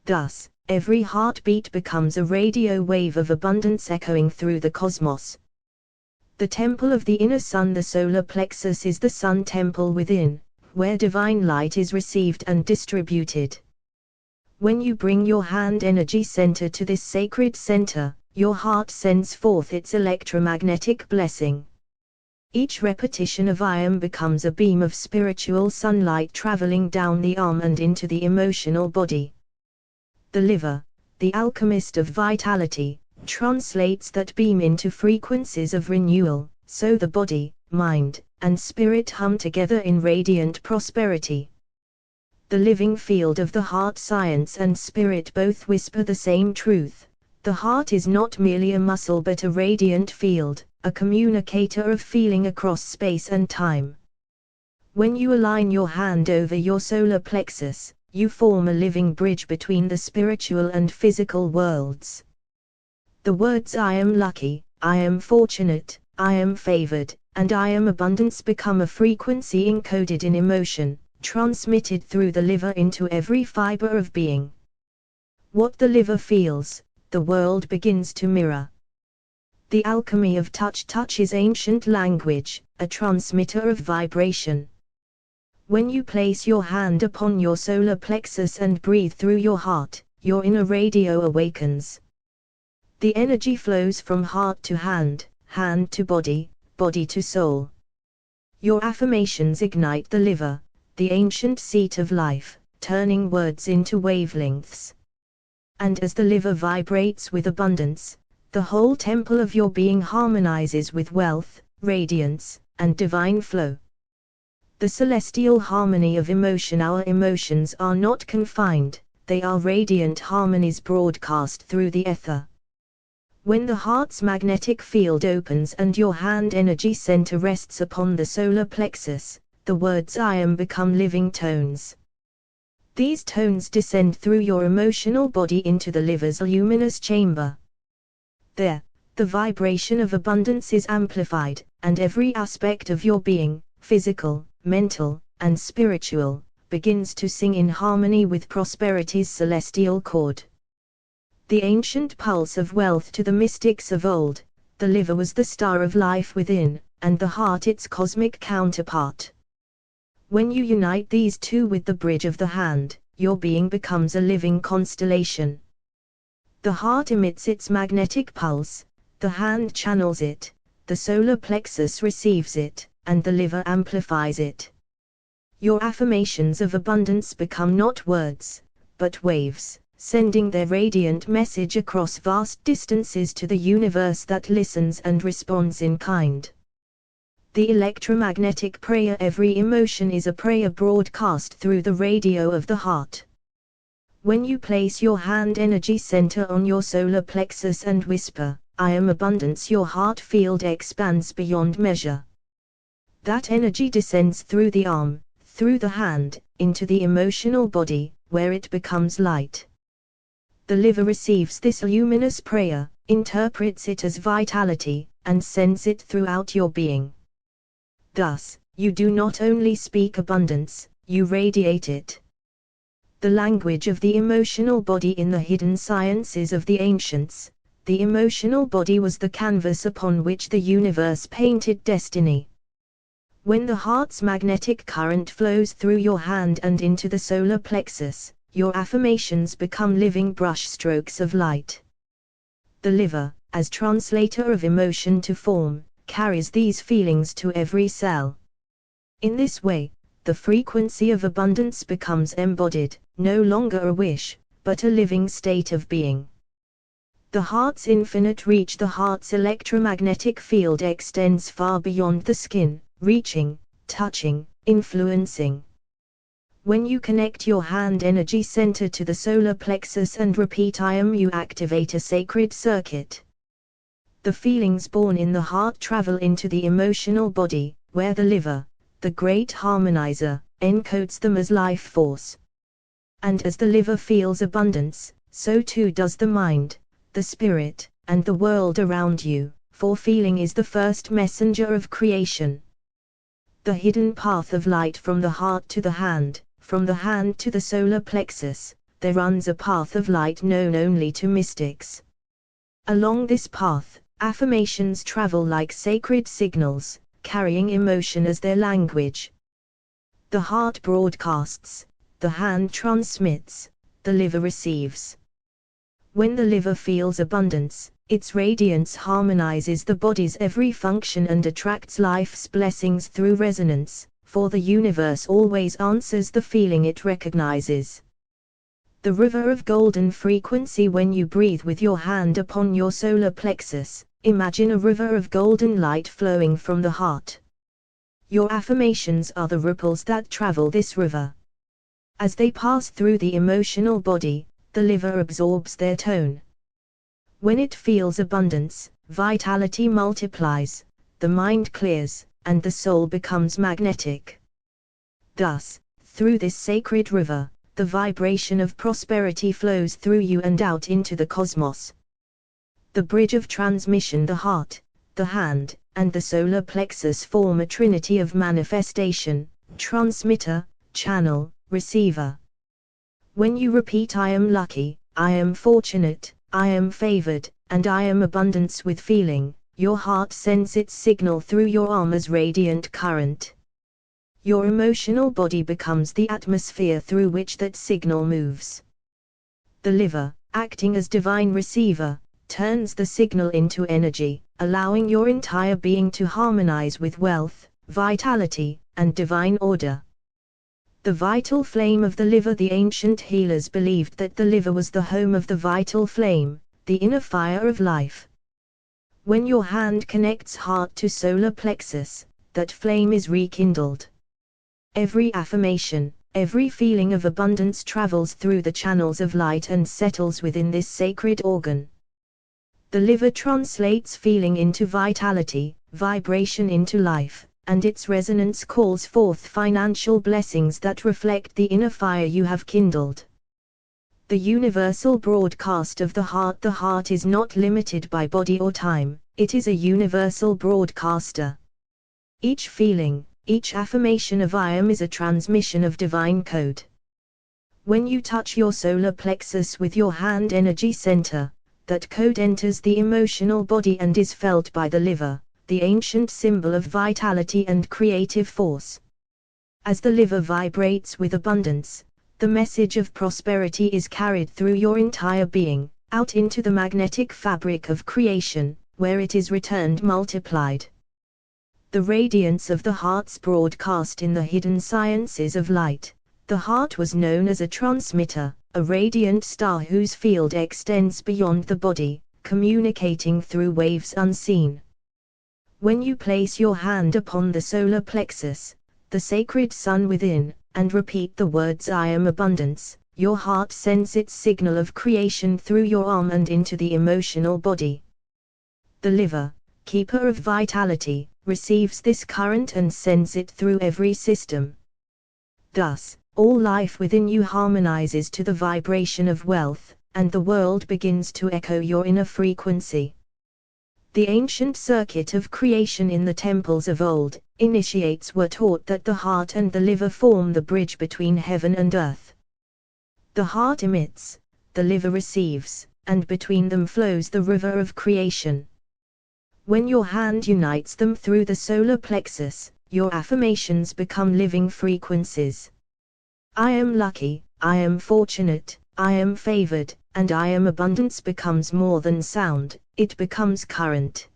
Thus, every heartbeat becomes a radio wave of abundance echoing through the cosmos. The temple of the inner sun. The solar plexus is the sun temple within, where divine light is received and distributed. When you bring your hand energy center to this sacred center, your heart sends forth its electromagnetic blessing. Each repetition of I am becomes a beam of spiritual sunlight traveling down the arm and into the emotional body. The liver, the alchemist of vitality, translates that beam into frequencies of renewal, so the body, mind, and spirit hum together in radiant prosperity. The living field of the heart. Science and spirit both whisper the same truth. The heart is not merely a muscle but a radiant field, a communicator of feeling across space and time. When you align your hand over your solar plexus, you form a living bridge between the spiritual and physical worlds. The words I am lucky, I am fortunate, I am favored, and I am abundance become a frequency encoded in emotion, transmitted through the liver into every fiber of being. What the liver feels, the world begins to mirror. The alchemy of touch. Touch is ancient language, a transmitter of vibration. When you place your hand upon your solar plexus and breathe through your heart, your inner radio awakens. The energy flows from heart to hand, hand to body, body to soul. Your affirmations ignite the liver, the ancient seat of life, turning words into wavelengths. And as the liver vibrates with abundance, the whole temple of your being harmonizes with wealth, radiance, and divine flow. The celestial harmony of emotion. Our emotions are not confined, they are radiant harmonies broadcast through the ether. When the heart's magnetic field opens and your hand energy center rests upon the solar plexus, the words I am become living tones. These tones descend through your emotional body into the liver's luminous chamber. There, the vibration of abundance is amplified, and every aspect of your being, physical, mental, and spiritual, begins to sing in harmony with prosperity's celestial chord. The ancient pulse of wealth to the mystics of old, the liver was the star of life within, and the heart its cosmic counterpart. When you unite these two with the bridge of the hand, your being becomes a living constellation. The heart emits its magnetic pulse, the hand channels it, the solar plexus receives it, and the liver amplifies it. Your affirmations of abundance become not words, but waves, sending their radiant message across vast distances to the universe that listens and responds in kind. The electromagnetic prayer. Every emotion is a prayer broadcast through the radio of the heart. When you place your hand energy center on your solar plexus and whisper, I am abundance, your heart field expands beyond measure. That energy descends through the arm, through the hand, into the emotional body, where it becomes light. The liver receives this luminous prayer, interprets it as vitality, and sends it throughout your being. Thus, you do not only speak abundance, you radiate it. The language of the emotional body. In the hidden sciences of the ancients, the emotional body was the canvas upon which the universe painted destiny. When the heart's magnetic current flows through your hand and into the solar plexus, your affirmations become living brushstrokes of light. The liver, as translator of emotion to form, carries these feelings to every cell. In this way, the frequency of abundance becomes embodied, no longer a wish, but a living state of being. The heart's infinite reach. The heart's electromagnetic field extends far beyond the skin, reaching, touching, influencing. When you connect your hand energy center to the solar plexus and repeat I am, you activate a sacred circuit. The feelings born in the heart travel into the emotional body, where the liver, the great harmonizer, encodes them as life force. And as the liver feels abundance, so too does the mind, the spirit, and the world around you, for feeling is the first messenger of creation. The hidden path of light. From the heart to the hand, from the hand to the solar plexus, there runs a path of light known only to mystics. Along this path, affirmations travel like sacred signals, carrying emotion as their language. The heart broadcasts, the hand transmits, the liver receives. When the liver feels abundance, its radiance harmonizes the body's every function and attracts life's blessings through resonance, for the universe always answers the feeling it recognizes. The river of golden frequency. When you breathe with your hand upon your solar plexus, imagine a river of golden light flowing from the heart. Your affirmations are the ripples that travel this river. As they pass through the emotional body, the liver absorbs their tone. When it feels abundance, vitality multiplies, the mind clears, and the soul becomes magnetic. Thus, through this sacred river, the vibration of prosperity flows through you and out into the cosmos. The bridge of transmission. The heart, the hand, and the solar plexus form a trinity of manifestation, transmitter, channel, receiver. When you repeat I am lucky, I am fortunate, I am favored, and I am abundance with feeling, your heart sends its signal through your arm as radiant current. Your emotional body becomes the atmosphere through which that signal moves. The liver, acting as divine receiver, turns the signal into energy, allowing your entire being to harmonize with wealth, vitality, and divine order. The vital flame of the liver. The ancient healers believed that the liver was the home of the vital flame, the inner fire of life. When your hand connects heart to solar plexus, that flame is rekindled. Every affirmation, every feeling of abundance travels through the channels of light and settles within this sacred organ. The liver translates feeling into vitality, vibration into life, and its resonance calls forth financial blessings that reflect the inner fire you have kindled. The universal broadcast of the heart. The heart is not limited by body or time, it is a universal broadcaster. Each feeling, each affirmation of I am is a transmission of divine code. When you touch your solar plexus with your hand energy center, that code enters the emotional body and is felt by the liver, the ancient symbol of vitality and creative force. As the liver vibrates with abundance, the message of prosperity is carried through your entire being, out into the magnetic fabric of creation, where it is returned multiplied. The radiance of the heart's broadcast in the hidden sciences of light. The heart was known as a transmitter, a radiant star whose field extends beyond the body, communicating through waves unseen. When you place your hand upon the solar plexus, the sacred sun within, and repeat the words I am abundance, your heart sends its signal of creation through your arm and into the emotional body. The liver, keeper of vitality, receives this current and sends it through every system. Thus, all life within you harmonizes to the vibration of wealth, and the world begins to echo your inner frequency. The ancient circuit of creation in the temples of old, initiates were taught that the heart and the liver form the bridge between heaven and earth. The heart emits, the liver receives, and between them flows the river of creation. When your hand unites them through the solar plexus, your affirmations become living frequencies. I am lucky, I am fortunate, I am favored, and I am abundance becomes more than sound, it becomes current.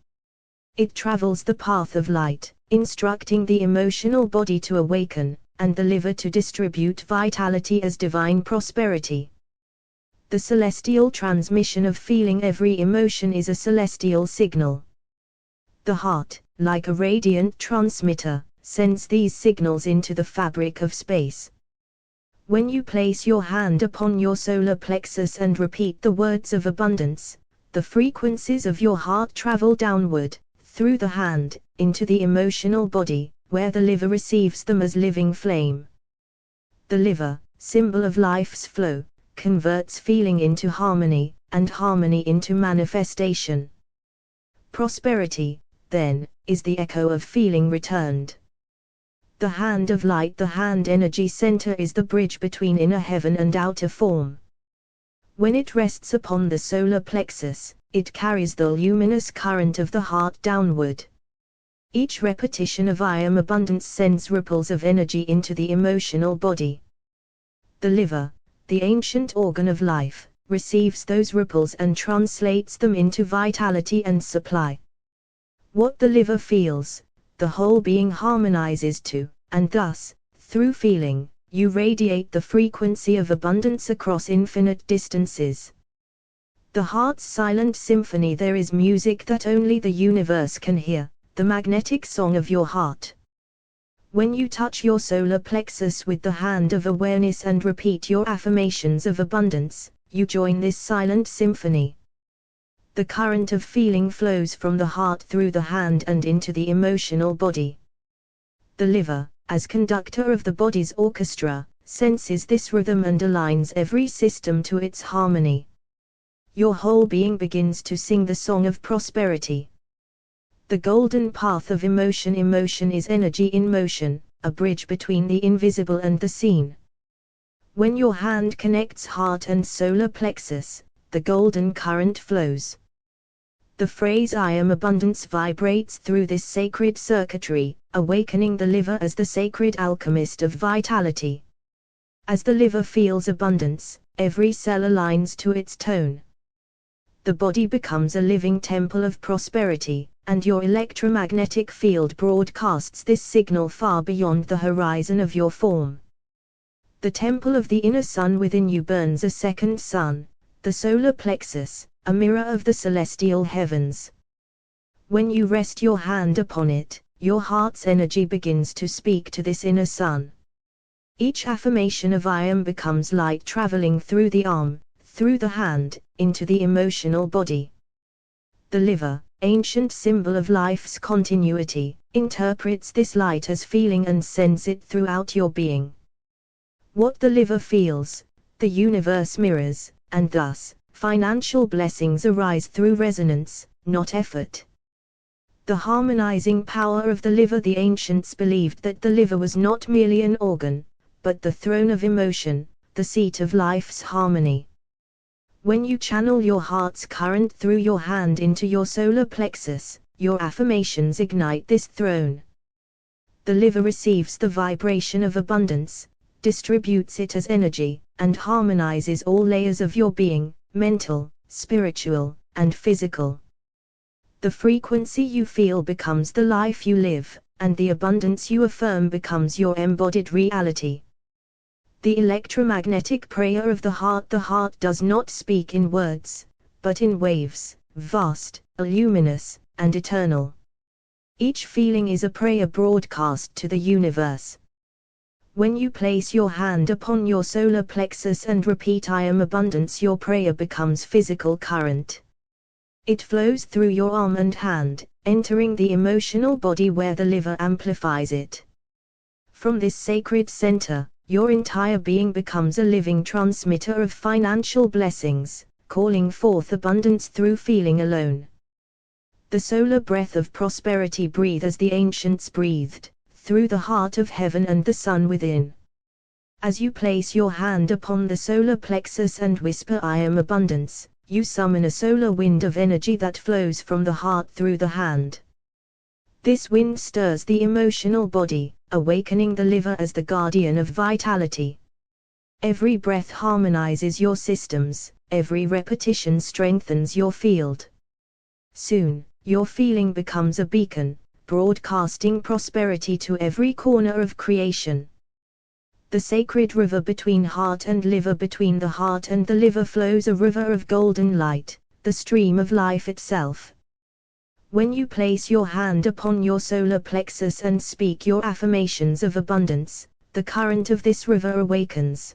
It travels the path of light, instructing the emotional body to awaken, and the liver to distribute vitality as divine prosperity. The celestial transmission of feeling. Every emotion is a celestial signal. The heart, like a radiant transmitter, sends these signals into the fabric of space. When you place your hand upon your solar plexus and repeat the words of abundance, the frequencies of your heart travel downward, through the hand, into the emotional body, where the liver receives them as living flame. The liver, symbol of life's flow, converts feeling into harmony, and harmony into manifestation. Prosperity, then, is the echo of feeling returned. The hand of light. The hand energy center is the bridge between inner heaven and outer form. When it rests upon the solar plexus, it carries the luminous current of the heart downward. Each repetition of I am abundance sends ripples of energy into the emotional body. The liver, the ancient organ of life, receives those ripples and translates them into vitality and supply. What the liver feels, the whole being harmonizes to, and thus, through feeling, you radiate the frequency of abundance across infinite distances. The heart's silent symphony. There is music that only the universe can hear, the magnetic song of your heart. When you touch your solar plexus with the hand of awareness and repeat your affirmations of abundance, you join this silent symphony. The current of feeling flows from the heart through the hand and into the emotional body. The liver, as conductor of the body's orchestra, senses this rhythm and aligns every system to its harmony. Your whole being begins to sing the song of prosperity. The golden path of emotion. Emotion is energy in motion, a bridge between the invisible and the seen. When your hand connects heart and solar plexus, the golden current flows. The phrase I am abundance vibrates through this sacred circuitry, awakening the liver as the sacred alchemist of vitality. As the liver feels abundance, every cell aligns to its tone. The body becomes a living temple of prosperity, and your electromagnetic field broadcasts this signal far beyond the horizon of your form. The temple of the inner sun within you burns a second sun, the solar plexus, a mirror of the celestial heavens. When you rest your hand upon it, your heart's energy begins to speak to this inner sun. Each affirmation of I am becomes light traveling through the arm, through the hand, into the emotional body. The liver, ancient symbol of life's continuity, interprets this light as feeling and sends it throughout your being. What the liver feels, the universe mirrors, and thus, financial blessings arise through resonance, not effort. The harmonizing power of the liver. The ancients believed that the liver was not merely an organ, but the throne of emotion, the seat of life's harmony. When you channel your heart's current through your hand into your solar plexus, your affirmations ignite this throne. The liver receives the vibration of abundance, distributes it as energy, and harmonizes all layers of your being, mental, spiritual, and physical. The frequency you feel becomes the life you live, and the abundance you affirm becomes your embodied reality. The electromagnetic prayer of the heart. The heart does not speak in words, but in waves, vast, luminous, and eternal. Each feeling is a prayer broadcast to the universe. When you place your hand upon your solar plexus and repeat I am abundance, your prayer becomes physical current. It flows through your arm and hand, entering the emotional body where the liver amplifies it. From this sacred center, your entire being becomes a living transmitter of financial blessings, calling forth abundance through feeling alone. The solar breath of prosperity. Breathe as the ancients breathed, through the heart of heaven and the sun within. As you place your hand upon the solar plexus and whisper I am abundance, you summon a solar wind of energy that flows from the heart through the hand. This wind stirs the emotional body, awakening the liver as the guardian of vitality. Every breath harmonizes your systems, every repetition strengthens your field. Soon, your feeling becomes a beacon, broadcasting prosperity to every corner of creation. The sacred river between heart and liver. Between the heart and the liver flows a river of golden light, the stream of life itself. When you place your hand upon your solar plexus and speak your affirmations of abundance, the current of this river awakens.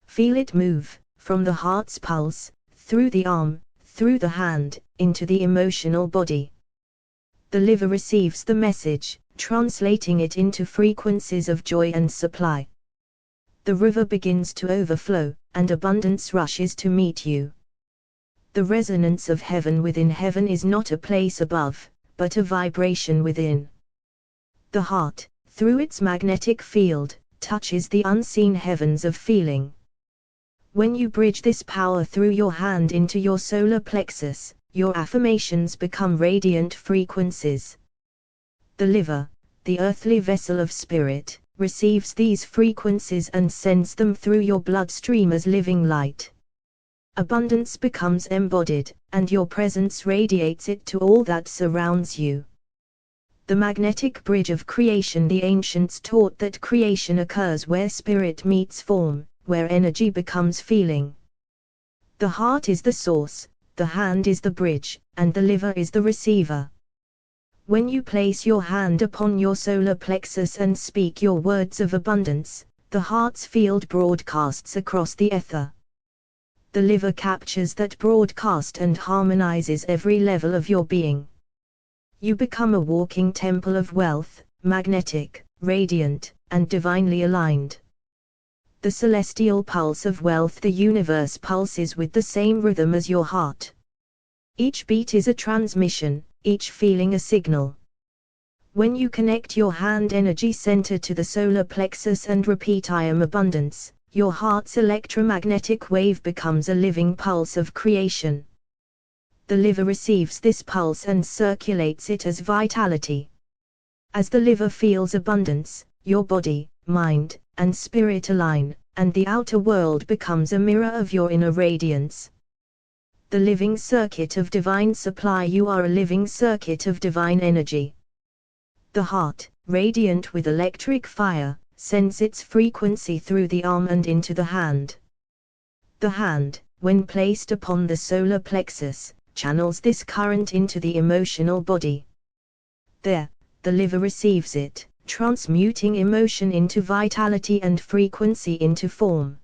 Feel it move, from the heart's pulse, through the arm, through the hand, into the emotional body. The liver receives the message, translating it into frequencies of joy and supply. The river begins to overflow, and abundance rushes to meet you. The resonance of heaven within. Heaven is not a place above, but a vibration within. The heart, through its magnetic field, touches the unseen heavens of feeling. When you bridge this power through your hand into your solar plexus, your affirmations become radiant frequencies. The liver, the earthly vessel of spirit, receives these frequencies and sends them through your bloodstream as living light. Abundance becomes embodied, and your presence radiates it to all that surrounds you. The magnetic bridge of creation. The ancients taught that creation occurs where spirit meets form, where energy becomes feeling. The heart is the source, the hand is the bridge, and the liver is the receiver. When you place your hand upon your solar plexus and speak your words of abundance, the heart's field broadcasts across the ether. The liver captures that broadcast and harmonizes every level of your being. You become a walking temple of wealth, magnetic, radiant, and divinely aligned. The celestial pulse of wealth. The universe pulses with the same rhythm as your heart. Each beat is a transmission, each feeling a signal. When you connect your hand energy center to the solar plexus and repeat I am abundance, your heart's electromagnetic wave becomes a living pulse of creation. The liver receives this pulse and circulates it as vitality. As the liver feels abundance, your body, mind, and spirit align, and the outer world becomes a mirror of your inner radiance. The living circuit of divine supply. You are a living circuit of divine energy. The heart, radiant with electric fire, sends its frequency through the arm and into the hand. The hand, when placed upon the solar plexus, channels this current into the emotional body. There, the liver receives it, transmuting emotion into vitality and frequency into form.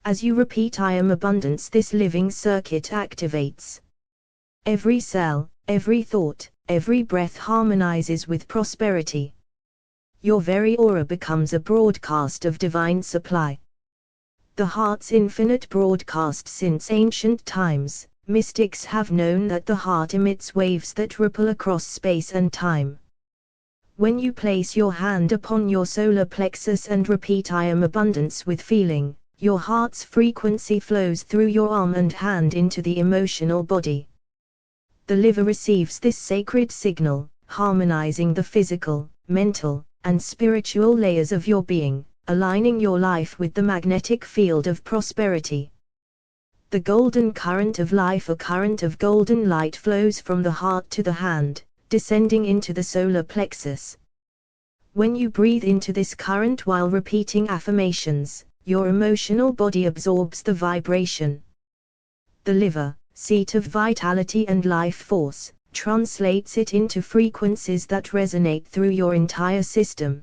As you repeat "I am abundance," this living circuit activates. Every cell, every thought, every breath harmonizes with prosperity. Your very aura becomes a broadcast of divine supply. The heart's infinite broadcast. Since ancient times, mystics have known that the heart emits waves that ripple across space and time. When you place your hand upon your solar plexus and repeat "I am abundance" with feeling, your heart's frequency flows through your arm and hand into the emotional body. The liver receives this sacred signal, harmonizing the physical, mental, and spiritual layers of your being, aligning your life with the magnetic field of prosperity. The golden current of life, a current of golden light, flows from the heart to the hand, descending into the solar plexus. When you breathe into this current while repeating affirmations, your emotional body absorbs the vibration. The liver, seat of vitality and life force, translates it into frequencies that resonate through your entire system.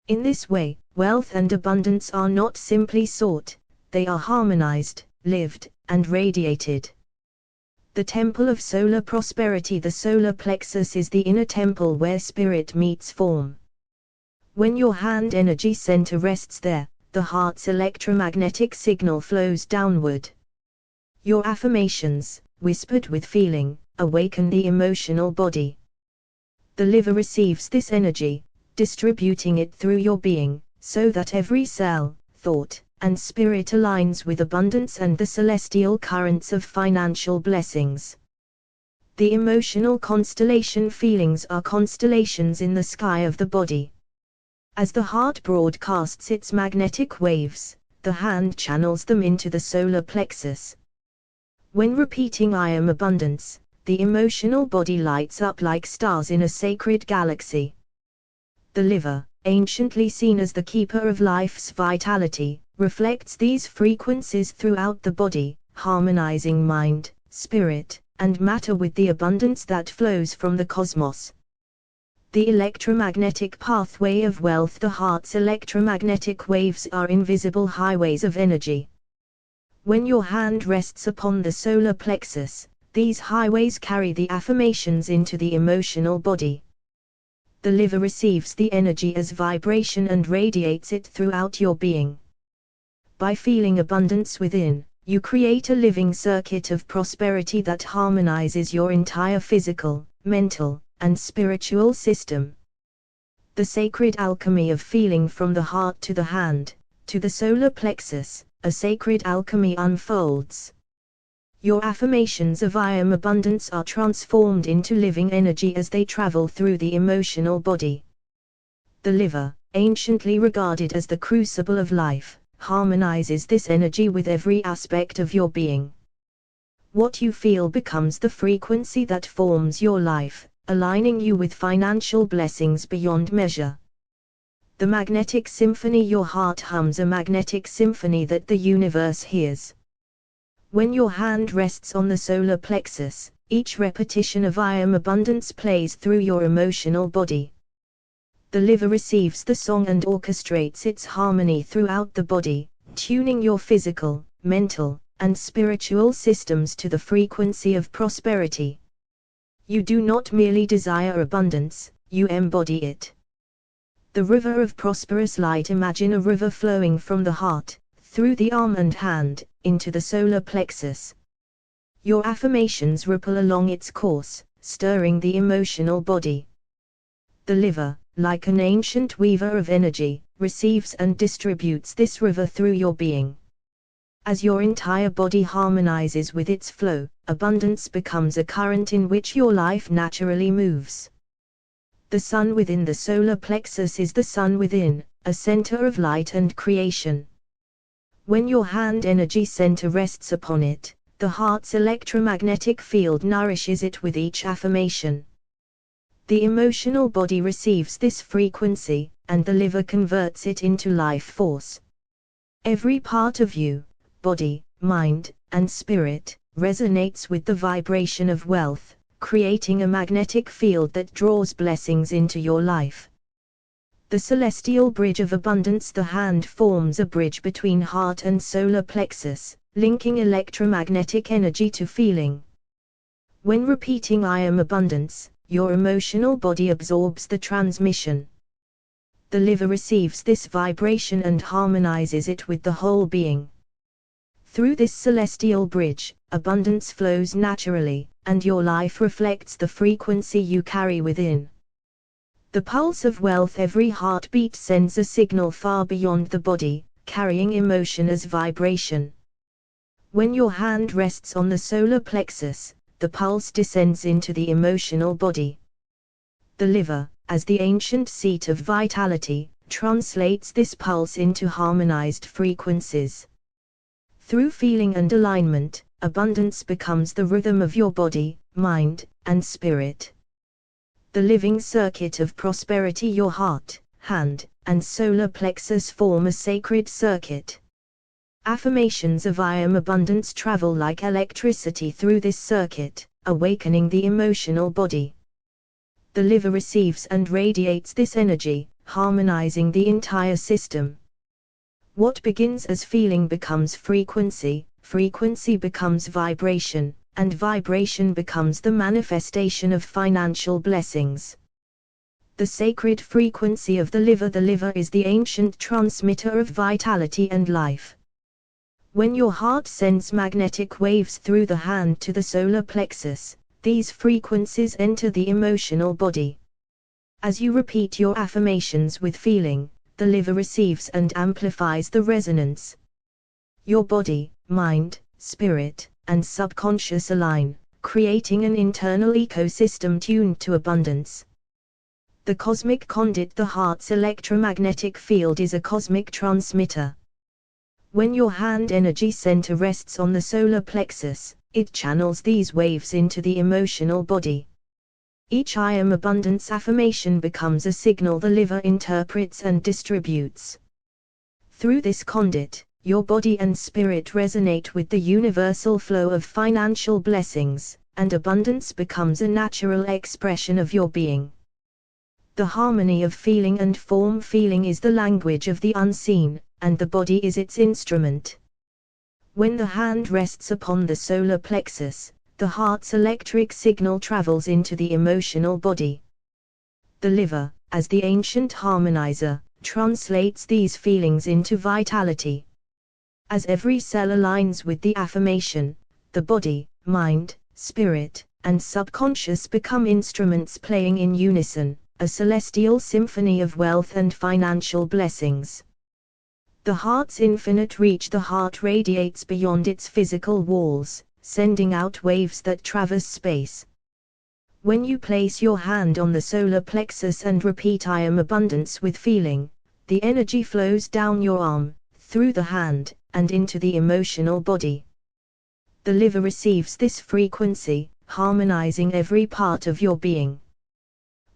In this way, wealth and abundance are not simply sought, they are harmonized, lived, and radiated. The temple of solar prosperity. The solar plexus is the inner temple where spirit meets form. When your hand energy center rests there, the heart's electromagnetic signal flows downward. Your affirmations, whispered with feeling, awaken the emotional body. The liver receives this energy, distributing it through your being, so that every cell, thought, and spirit aligns with abundance and the celestial currents of financial blessings. The emotional constellation. Feelings are constellations in the sky of the body. As the heart broadcasts its magnetic waves, the hand channels them into the solar plexus. When repeating "I am abundance," the emotional body lights up like stars in a sacred galaxy. The liver, anciently seen as the keeper of life's vitality, reflects these frequencies throughout the body, harmonizing mind, spirit, and matter with the abundance that flows from the cosmos. The electromagnetic pathway of wealth. The heart's electromagnetic waves are invisible highways of energy. When your hand rests upon the solar plexus, these highways carry the affirmations into the emotional body. The liver receives the energy as vibration and radiates it throughout your being. By feeling abundance within, you create a living circuit of prosperity that harmonizes your entire physical, mental, and spiritual system. The sacred alchemy of feeling. From the heart to the hand, to the solar plexus, a sacred alchemy unfolds. Your affirmations of "I am abundance" are transformed into living energy as they travel through the emotional body. The liver, anciently regarded as the crucible of life, harmonizes this energy with every aspect of your being. What you feel becomes the frequency that forms your life, aligning you with financial blessings beyond measure. The magnetic symphony. Your heart hums a magnetic symphony that the universe hears. When your hand rests on the solar plexus, each repetition of "I am abundance" plays through your emotional body. The liver receives the song and orchestrates its harmony throughout the body, tuning your physical, mental, and spiritual systems to the frequency of prosperity. You do not merely desire abundance, you embody it. The river of prosperous light. Imagine a river flowing from the heart, through the arm and hand, into the solar plexus. Your affirmations ripple along its course, stirring the emotional body. The liver, like an ancient weaver of energy, receives and distributes this river through your being. As your entire body harmonizes with its flow, abundance becomes a current in which your life naturally moves. The sun within. The solar plexus is the sun within, a center of light and creation. When your hand energy center rests upon it, the heart's electromagnetic field nourishes it with each affirmation. The emotional body receives this frequency, and the liver converts it into life force. Every part of you, body, mind, and spirit, resonates with the vibration of wealth, creating a magnetic field that draws blessings into your life. The celestial bridge of abundance. The hand forms a bridge between heart and solar plexus, linking electromagnetic energy to feeling. When repeating I am abundance, your emotional body absorbs the transmission. The liver receives this vibration and harmonizes it with the whole being. Through this celestial bridge, abundance flows naturally, and your life reflects the frequency you carry within. The pulse of wealth. Every heartbeat sends a signal far beyond the body, carrying emotion as vibration. When your hand rests on the solar plexus, the pulse descends into the emotional body. The liver, as the ancient seat of vitality, translates this pulse into harmonized frequencies. Through feeling and alignment, abundance becomes the rhythm of your body, mind, and spirit. The living circuit of prosperity. Your heart, hand, and solar plexus form a sacred circuit. Affirmations of I am abundance travel like electricity through this circuit, awakening the emotional body. The liver receives and radiates this energy, harmonizing the entire system. What begins as feeling becomes frequency, frequency becomes vibration, and vibration becomes the manifestation of financial blessings. The sacred frequency of the liver. The liver is the ancient transmitter of vitality and life. When your heart sends magnetic waves through the hand to the solar plexus, these frequencies enter the emotional body. As you repeat your affirmations with feeling, the liver receives and amplifies the resonance. Your body, mind, spirit, and subconscious align, creating an internal ecosystem tuned to abundance. The cosmic conduit. The heart's electromagnetic field is a cosmic transmitter. When your hand energy center rests on the solar plexus, it channels these waves into the emotional body. Each I am abundance affirmation becomes a signal the liver interprets and distributes. Through this conduit, your body and spirit resonate with the universal flow of financial blessings, and abundance becomes a natural expression of your being. The harmony of feeling and form. Feeling is the language of the unseen, and the body is its instrument. When the hand rests upon the solar plexus, the heart's electric signal travels into the emotional body. The liver, as the ancient harmonizer, translates these feelings into vitality. As every cell aligns with the affirmation, the body, mind, spirit, and subconscious become instruments playing in unison, a celestial symphony of wealth and financial blessings. The heart's infinite reach. The heart radiates beyond its physical walls, sending out waves that traverse space. When you place your hand on the solar plexus and repeat I am abundance with feeling, the energy flows down your arm, through the hand, and into the emotional body. The liver receives this frequency, harmonizing every part of your being.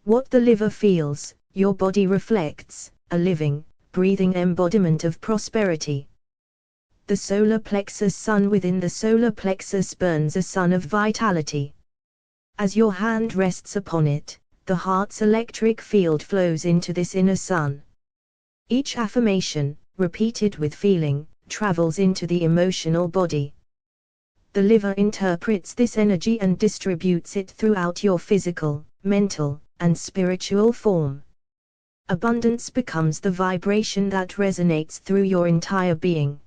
What the liver feels, your body reflects, a living, breathing embodiment of prosperity. The solar plexus sun. Within the solar plexus burns a sun of vitality. As your hand rests upon it, the heart's electric field flows into this inner sun. Each affirmation, repeated with feeling, travels into the emotional body. The liver interprets this energy and distributes it throughout your physical, mental, and spiritual form. Abundance becomes the vibration that resonates through your entire being.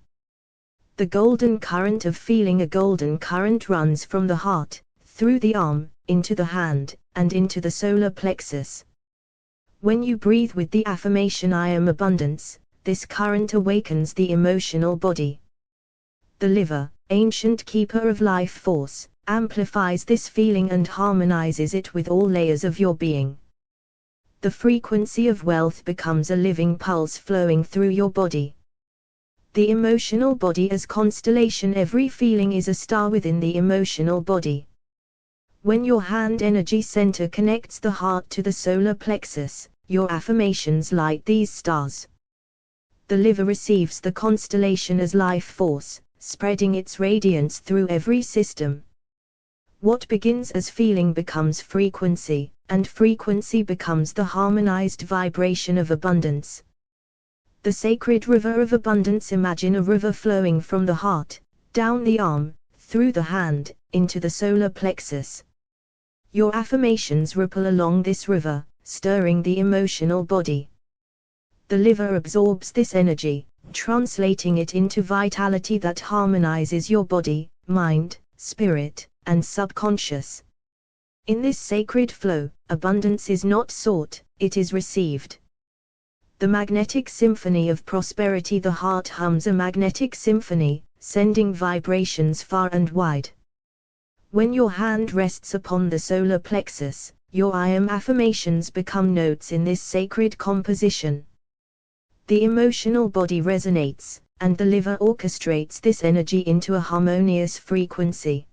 The golden current of feeling. A golden current runs from the heart, through the arm, into the hand, and into the solar plexus. When you breathe with the affirmation I am abundance, this current awakens the emotional body. The liver, ancient keeper of life force, amplifies this feeling and harmonizes it with all layers of your being. The frequency of wealth becomes a living pulse flowing through your body. The emotional body as constellation. Every feeling is a star within the emotional body. When your hand energy center connects the heart to the solar plexus, your affirmations light these stars. The liver receives the constellation as life force, spreading its radiance through every system. What begins as feeling becomes frequency, and frequency becomes the harmonized vibration of abundance. The sacred river of abundance. Imagine a river flowing from the heart, down the arm, through the hand, into the solar plexus. Your affirmations ripple along this river, stirring the emotional body. The liver absorbs this energy, translating it into vitality that harmonizes your body, mind, spirit, and subconscious. In this sacred flow, abundance is not sought, it is received. The magnetic symphony of prosperity. The heart hums a magnetic symphony, sending vibrations far and wide. When your hand rests upon the solar plexus, your I am affirmations become notes in this sacred composition. The emotional body resonates, and the liver orchestrates this energy into a harmonious frequency.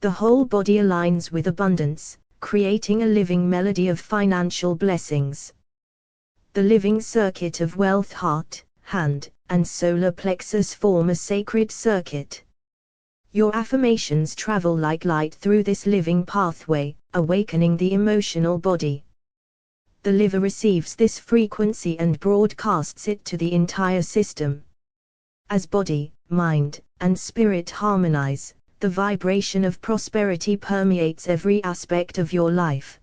The whole body aligns with abundance, creating a living melody of financial blessings. The living circuit of wealth. Heart, hand, and solar plexus form a sacred circuit. Your affirmations travel like light through this living pathway, awakening the emotional body. The liver receives this frequency and broadcasts it to the entire system. As body, mind, and spirit harmonize, the vibration of prosperity permeates every aspect of your life.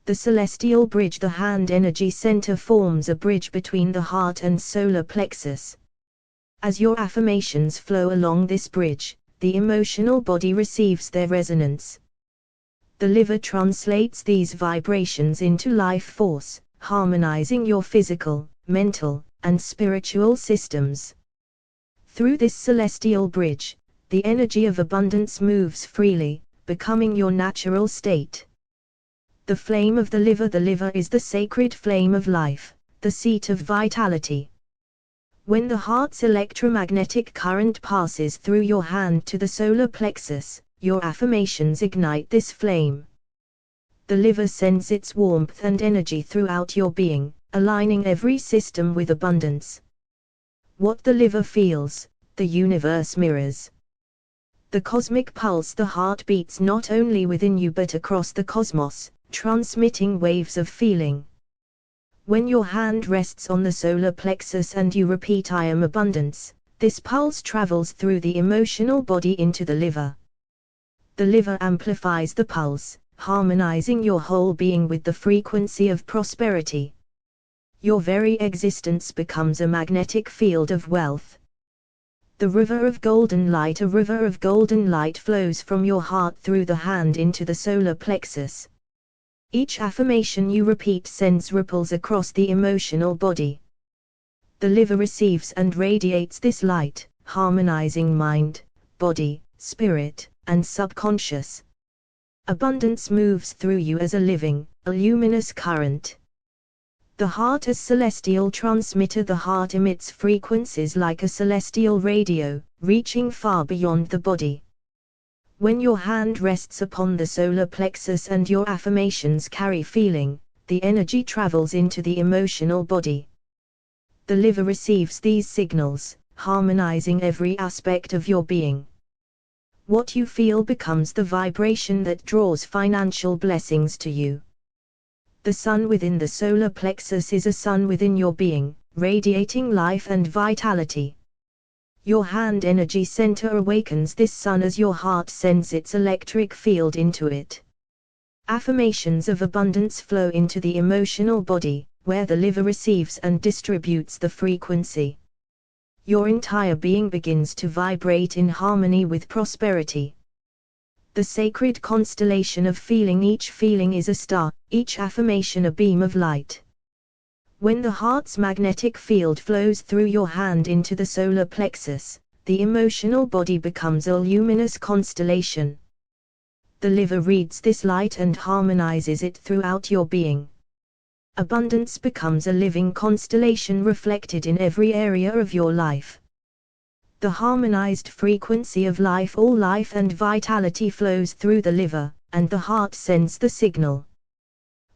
The celestial bridge. The hand energy center forms a bridge between the heart and solar plexus. As your affirmations flow along this bridge, the emotional body receives their resonance. The liver translates these vibrations into life force, harmonizing your physical, mental, and spiritual systems. Through this celestial bridge, the energy of abundance moves freely, becoming your natural state. The flame of the liver. The liver is the sacred flame of life, the seat of vitality. When the heart's electromagnetic current passes through your hand to the solar plexus, your affirmations ignite this flame. The liver sends its warmth and energy throughout your being, aligning every system with abundance. What the liver feels, the universe mirrors. The cosmic pulse. The heart beats not only within you but across the cosmos, transmitting waves of feeling. When your hand rests on the solar plexus and you repeat I am abundance, this pulse travels through the emotional body into the liver. The liver amplifies the pulse, harmonizing your whole being with the frequency of prosperity. Your very existence becomes a magnetic field of wealth. The river of golden light. A river of golden light flows from your heart through the hand into the solar plexus. Each affirmation you repeat sends ripples across the emotional body. The liver receives and radiates this light, harmonizing mind, body, spirit, and subconscious. Abundance moves through you as a living, a luminous current. The heart as celestial transmitter. The heart emits frequencies like a celestial radio, reaching far beyond the body. When your hand rests upon the solar plexus and your affirmations carry feeling, the energy travels into the emotional body. The liver receives these signals, harmonizing every aspect of your being. What you feel becomes the vibration that draws financial blessings to you. The sun within the solar plexus is a sun within your being, radiating life and vitality. Your hand energy center awakens this sun as your heart sends its electric field into it. Affirmations of abundance flow into the emotional body, where the liver receives and distributes the frequency. Your entire being begins to vibrate in harmony with prosperity. The sacred constellation of feeling. Each feeling is a star, each affirmation a beam of light. When the heart's magnetic field flows through your hand into the solar plexus, the emotional body becomes a luminous constellation. The liver reads this light and harmonizes it throughout your being. Abundance becomes a living constellation reflected in every area of your life. The harmonized frequency of life, all life and vitality flows through the liver, and the heart sends the signal.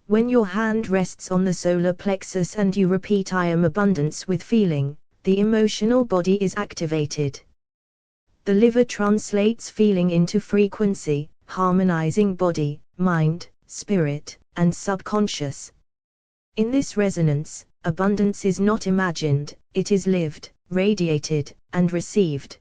When your hand rests on the solar plexus and you repeat "I am abundance" with feeling, the emotional body is activated. The liver translates feeling into frequency, harmonizing body, mind, spirit, and subconscious. In this resonance, abundance is not imagined, it is lived, radiated, and received.